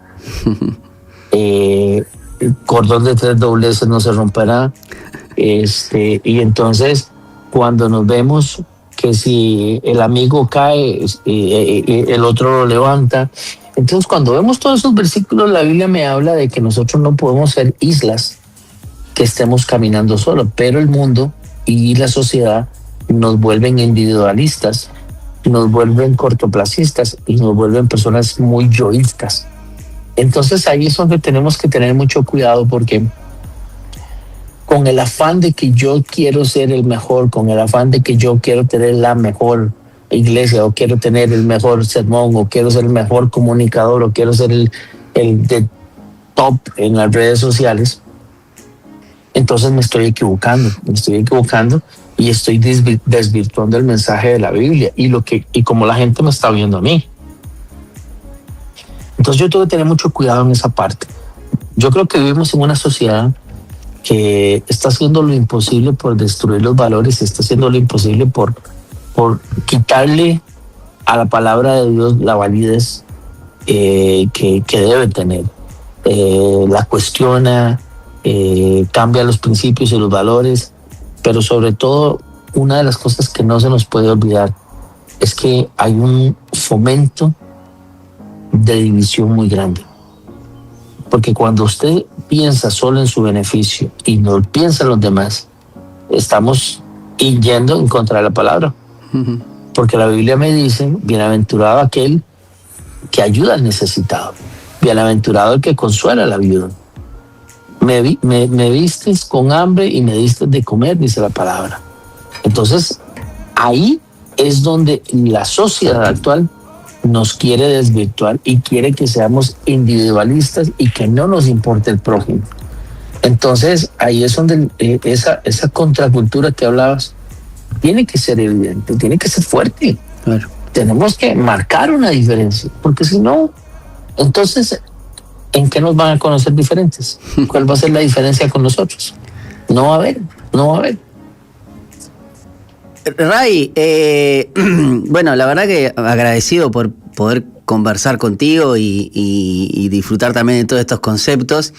el cordón de 3 dobleces no se romperá. Y entonces cuando nos vemos que si el amigo cae, el otro lo levanta. Entonces, cuando vemos todos esos versículos, la Biblia me habla de que nosotros no podemos ser islas que estemos caminando solos, pero el mundo y la sociedad nos vuelven individualistas, nos vuelven cortoplacistas y nos vuelven personas muy yoístas. Entonces, ahí es donde tenemos que tener mucho cuidado, porque con el afán de que yo quiero ser el mejor, con el afán de que yo quiero tener la mejor iglesia, o quiero tener el mejor sermón, o quiero ser el mejor comunicador, o quiero ser el de top en las redes sociales, entonces me estoy equivocando y estoy desvirtuando el mensaje de la Biblia y como la gente me está viendo a mí. Entonces yo tengo que tener mucho cuidado en esa parte. Yo creo que vivimos en una sociedad que está haciendo lo imposible por destruir los valores, está haciendo lo imposible por quitarle a la palabra de Dios la validez que debe tener. La cuestiona, cambia los principios y los valores, pero sobre todo una de las cosas que no se nos puede olvidar es que hay un fomento de división muy grande. Porque cuando usted piensa solo en su beneficio y no piensa en los demás, estamos yendo en contra de la palabra. Porque la Biblia me dice, bienaventurado aquel que ayuda al necesitado, bienaventurado el que consuela a la viuda. Me vistes con hambre y me diste de comer, dice la palabra. Entonces, ahí es donde la sociedad actual nos quiere desvirtuar y quiere que seamos individualistas y que no nos importe el prójimo. Entonces, ahí es donde esa contracultura que hablabas tiene que ser evidente, tiene que ser fuerte. Claro. Tenemos que marcar una diferencia, porque si no, entonces, ¿en qué nos van a conocer diferentes? ¿Cuál va a ser la diferencia con nosotros? No va a haber. Ray, bueno, la verdad que agradecido por poder conversar contigo y disfrutar también de todos estos conceptos.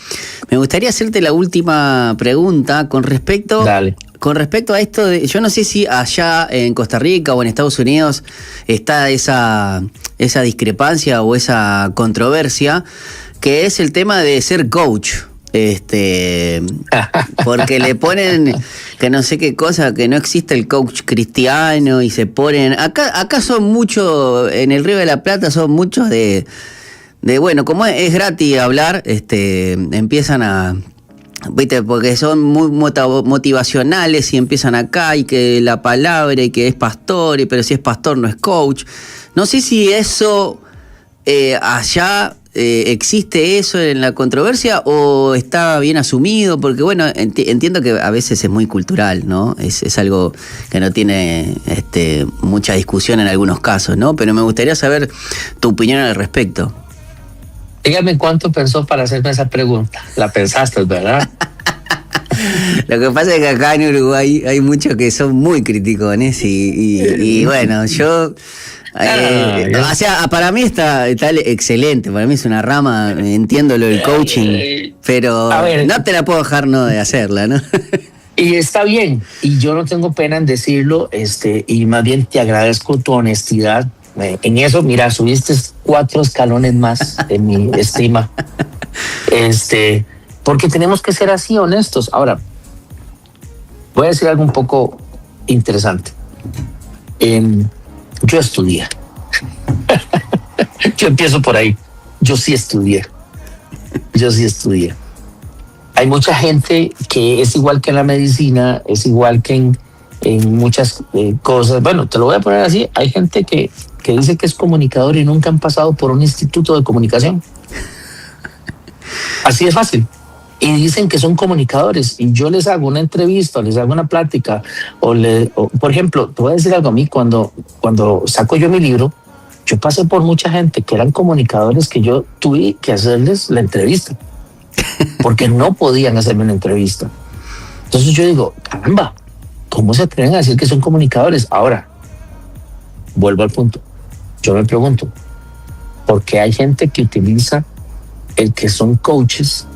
Me gustaría hacerte la última pregunta con respecto a esto de, yo no sé si allá en Costa Rica o en Estados Unidos está esa discrepancia o esa controversia, que es el tema de ser coach. Porque le ponen que no sé qué cosa, que no existe el coach cristiano, y se ponen acá son muchos, en el Río de la Plata son muchos de bueno, como es gratis hablar, empiezan a... ¿Viste? Porque son muy motivacionales y empiezan acá y que la palabra y que es pastor, pero si es pastor no es coach. No sé si eso allá existe eso en la controversia o está bien asumido, porque bueno, entiendo que a veces es muy cultural, ¿no? Es algo que no tiene mucha discusión en algunos casos, ¿no? Pero me gustaría saber tu opinión al respecto. Dígame cuánto pensó para hacerme esa pregunta. La pensaste, ¿verdad? Lo que pasa es que acá en Uruguay hay muchos que son muy criticones y bueno, yo... o sea, para mí está excelente, para mí es una rama, entiendo lo del coaching, pero no te la puedo dejar no de hacerla, ¿no? Y está bien, y yo no tengo pena en decirlo, y más bien te agradezco tu honestidad. En eso, mira, subiste 4 escalones más en mi estima. Porque tenemos que ser así honestos. Ahora, voy a decir algo un poco interesante. Yo estudié. Yo empiezo por ahí. Yo sí estudié. Hay mucha gente que es igual que en la medicina, es igual que en muchas cosas. Bueno, te lo voy a poner así. Hay gente que dice que es comunicador y nunca han pasado por un instituto de comunicación. Así es fácil. Y dicen que son comunicadores y yo les hago una entrevista, les hago una plática o por ejemplo, te voy a decir algo a mí, cuando saco yo mi libro, yo pasé por mucha gente que eran comunicadores que yo tuve que hacerles la entrevista porque no podían hacerme una entrevista. Entonces yo digo, caramba, ¿cómo se atreven a decir que son comunicadores? Ahora, vuelvo al punto. Yo me pregunto, ¿por qué hay gente que utiliza el que son coaches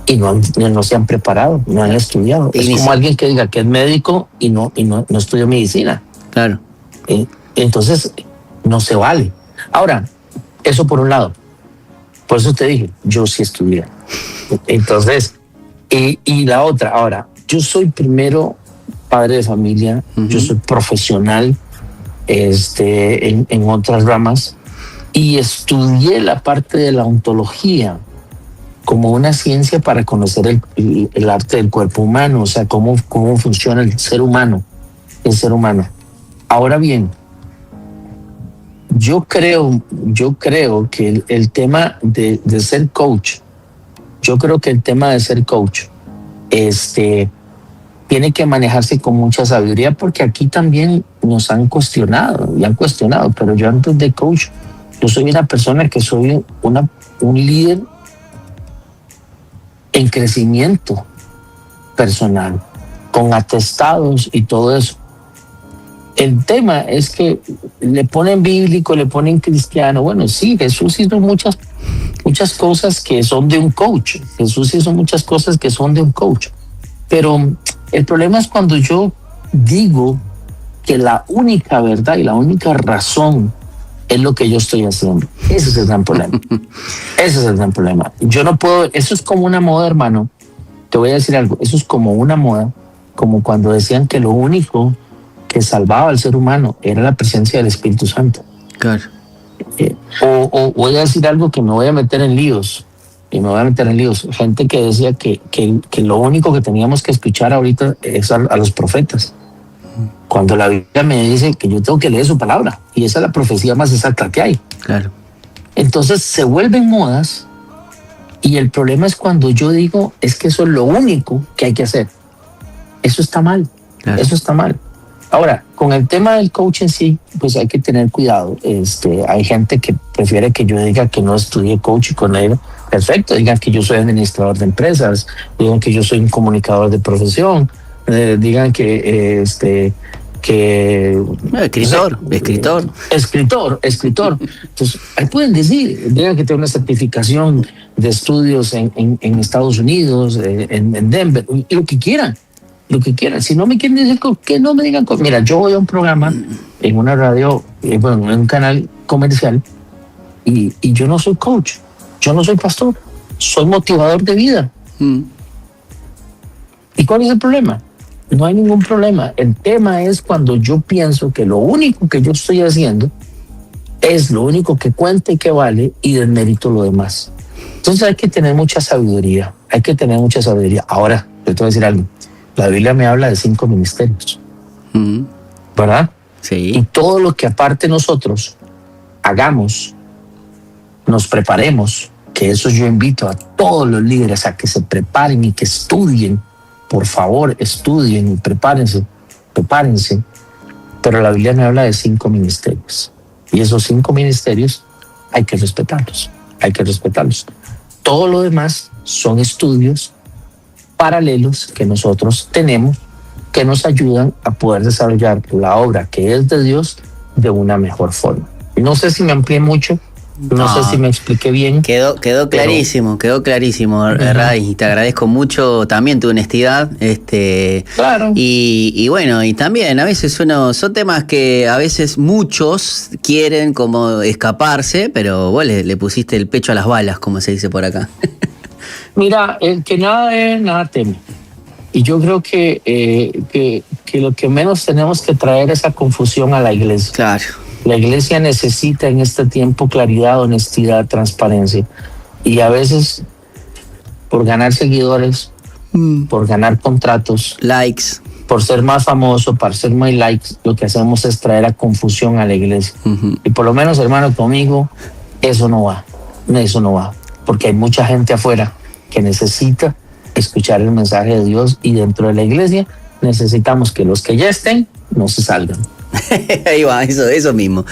y no se han preparado, no han estudiado? Es como alguien que diga que es médico y no estudió medicina. Claro. Entonces, no se vale. Ahora, eso por un lado. Por eso te dije, yo sí estudié. Entonces, y la otra, ahora, yo soy primero padre de familia, yo soy profesional en otras ramas y estudié la parte de la ontología como una ciencia para conocer el arte del cuerpo humano, o sea, cómo funciona el ser humano. Ahora bien, yo creo que el tema de ser coach, tiene que manejarse con mucha sabiduría, porque aquí también nos han cuestionado, pero yo antes de coach, yo soy una persona que soy un líder en crecimiento personal, con atestados y todo eso. El tema es que le ponen bíblico, le ponen cristiano. Bueno, sí, Jesús hizo muchas cosas que son de un coach. Pero el problema es cuando yo digo que la única verdad y la única razón es lo que yo estoy haciendo. Ese es el gran problema. Yo no puedo, eso es como una moda, hermano. Te voy a decir algo, eso es como una moda, como cuando decían que lo único que salvaba al ser humano era la presencia del Espíritu Santo. Claro. O voy a decir algo que me voy a meter en líos. Gente que decía que lo único que teníamos que escuchar ahorita es a los profetas. Cuando la Biblia me dice que yo tengo que leer su palabra, y esa es la profecía más exacta que hay. Claro. Entonces se vuelven modas, y el problema es cuando yo digo es que eso es lo único que hay que hacer. Eso está mal. Claro. Eso está mal. Ahora, con el tema del coach en sí, pues hay que tener cuidado. Hay gente que prefiere que yo diga que no estudié coach, y con él, perfecto, digan que yo soy administrador de empresas, digan que yo soy un comunicador de profesión, digan que escritor. Entonces, ahí pueden decir, digan que tengo una certificación de estudios en Estados Unidos, en Denver, y lo que quieran. Si no me quieren decir que no me digan cosas. Mira, yo voy a un programa en una radio, en un canal comercial, y yo no soy coach, yo no soy pastor, soy motivador de vida. ¿Y cuál es el problema? No hay ningún problema. El tema es cuando yo pienso que lo único que yo estoy haciendo es lo único que cuenta y que vale, y del mérito lo demás. Entonces hay que tener mucha sabiduría, Ahora, yo te voy a decir algo. La Biblia me habla de 5 ministerios, ¿verdad? Sí. Y todo lo que aparte nosotros hagamos, nos preparemos, que eso yo invito a todos los líderes a que se preparen y que estudien. Por favor, estudien y prepárense. Pero la Biblia me habla de 5 ministerios. Y esos 5 ministerios hay que respetarlos. Todo lo demás son estudios paralelos que nosotros tenemos que nos ayudan a poder desarrollar la obra que es de Dios de una mejor forma. No sé si me amplié mucho, no sé si me expliqué bien. Quedó clarísimo, Ray, y te agradezco mucho también tu honestidad. Claro. Y bueno, y también a veces son temas que a veces muchos quieren como escaparse, pero vos le pusiste el pecho a las balas, como se dice por acá. Mira, el que nada debe, nada teme. Y yo creo que lo que menos tenemos que traer es esa confusión a la iglesia. Claro. La iglesia necesita en este tiempo claridad, honestidad, transparencia. Y a veces, por ganar seguidores, por ganar contratos, likes, por ser más famoso, para ser más likes, lo que hacemos es traer a confusión a la iglesia. Y por lo menos, hermano, conmigo, eso no va. Porque hay mucha gente afuera que necesita escuchar el mensaje de Dios, y dentro de la iglesia necesitamos que los que ya estén no se salgan. Ahí va, eso mismo.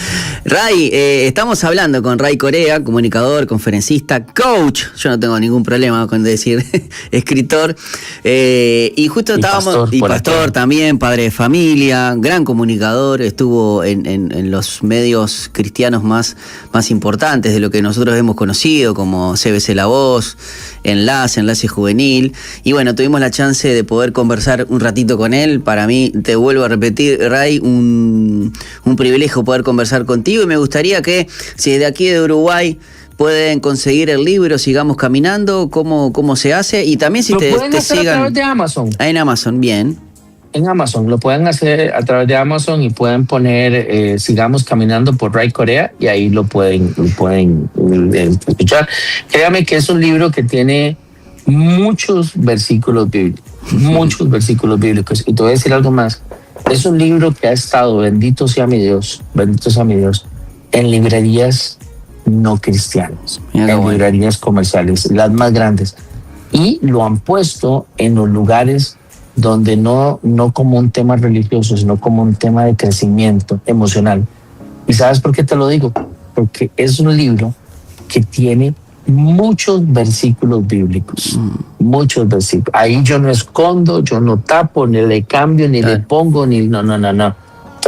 Ray, estamos hablando con Ray Corea, comunicador, conferencista, coach. Yo no tengo ningún problema con decir escritor. Y justo estábamos. Y pastor también, padre de familia, gran comunicador. Estuvo en los medios cristianos más importantes de lo que nosotros hemos conocido, como CBC La Voz, Enlace Juvenil. Y bueno, tuvimos la chance de poder conversar un ratito con él. Para mí, te vuelvo a repetir, Ray, un privilegio poder conversar contigo, y me gustaría que, si desde aquí de Uruguay pueden conseguir el libro Sigamos Caminando, cómo se hace, y también si te sigan a través de Amazon. En Amazon, bien. En Amazon, lo pueden hacer a través de Amazon y pueden poner Sigamos Caminando por Ray Corea, y ahí lo pueden escuchar. Créame que es un libro que tiene muchos versículos bíblicos, y te voy a decir algo más. Es un libro que ha estado, bendito sea mi Dios, en librerías no cristianas, librerías comerciales, las más grandes, y lo han puesto en los lugares donde no como un tema religioso, sino como un tema de crecimiento emocional. ¿Y sabes por qué te lo digo? Porque es un libro que tiene muchos versículos bíblicos, muchos versículos. Ahí yo no escondo, yo no tapo, ni le cambio, ni le pongo, no.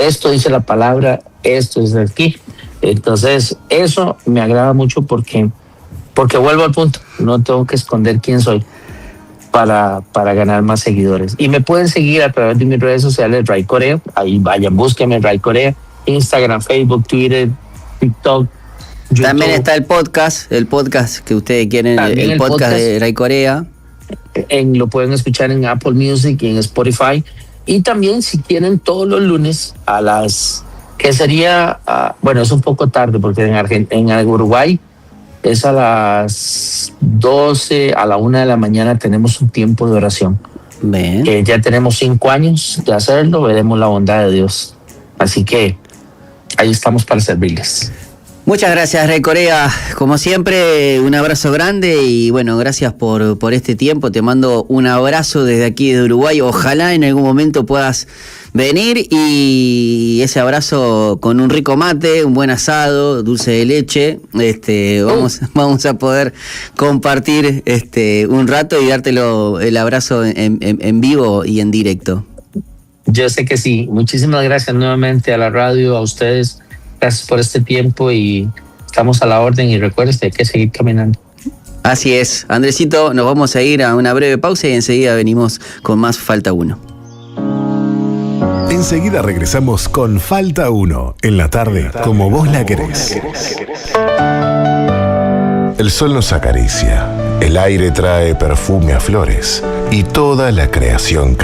Esto dice la palabra, esto es de aquí. Entonces, eso me agrada mucho porque vuelvo al punto, no tengo que esconder quién soy para ganar más seguidores. Y me pueden seguir a través de mis redes sociales, Ray Corea. Ahí vayan, búsquenme, Ray Corea, Instagram, Facebook, Twitter, TikTok, YouTube. También está el podcast que ustedes quieren, el podcast de Ray Corea. Lo pueden escuchar en Apple Music y en Spotify. Y también, si quieren, todos los lunes a las, que sería, bueno, es un poco tarde porque en Uruguay es a las 12, a la 1 de la mañana tenemos un tiempo de oración. Bien. Ya tenemos 5 años de hacerlo, veremos la bondad de Dios. Así que ahí estamos para servirles. Muchas gracias, Ray Corea. Como siempre, un abrazo grande, y bueno, gracias por este tiempo. Te mando un abrazo desde aquí de Uruguay. Ojalá en algún momento puedas venir, y ese abrazo con un rico mate, un buen asado, dulce de leche. Vamos a poder compartir un rato y dártelo el abrazo en vivo y en directo. Yo sé que sí. Muchísimas gracias nuevamente a la radio, a ustedes. Gracias por este tiempo, y estamos a la orden, y recuerden que hay que seguir caminando. Así es. Andresito, nos vamos a ir a una breve pausa y enseguida venimos con más Falta Uno. Enseguida regresamos con Falta Uno, en la tarde, como vos la querés. El sol nos acaricia, el aire trae perfume a flores, y toda la creación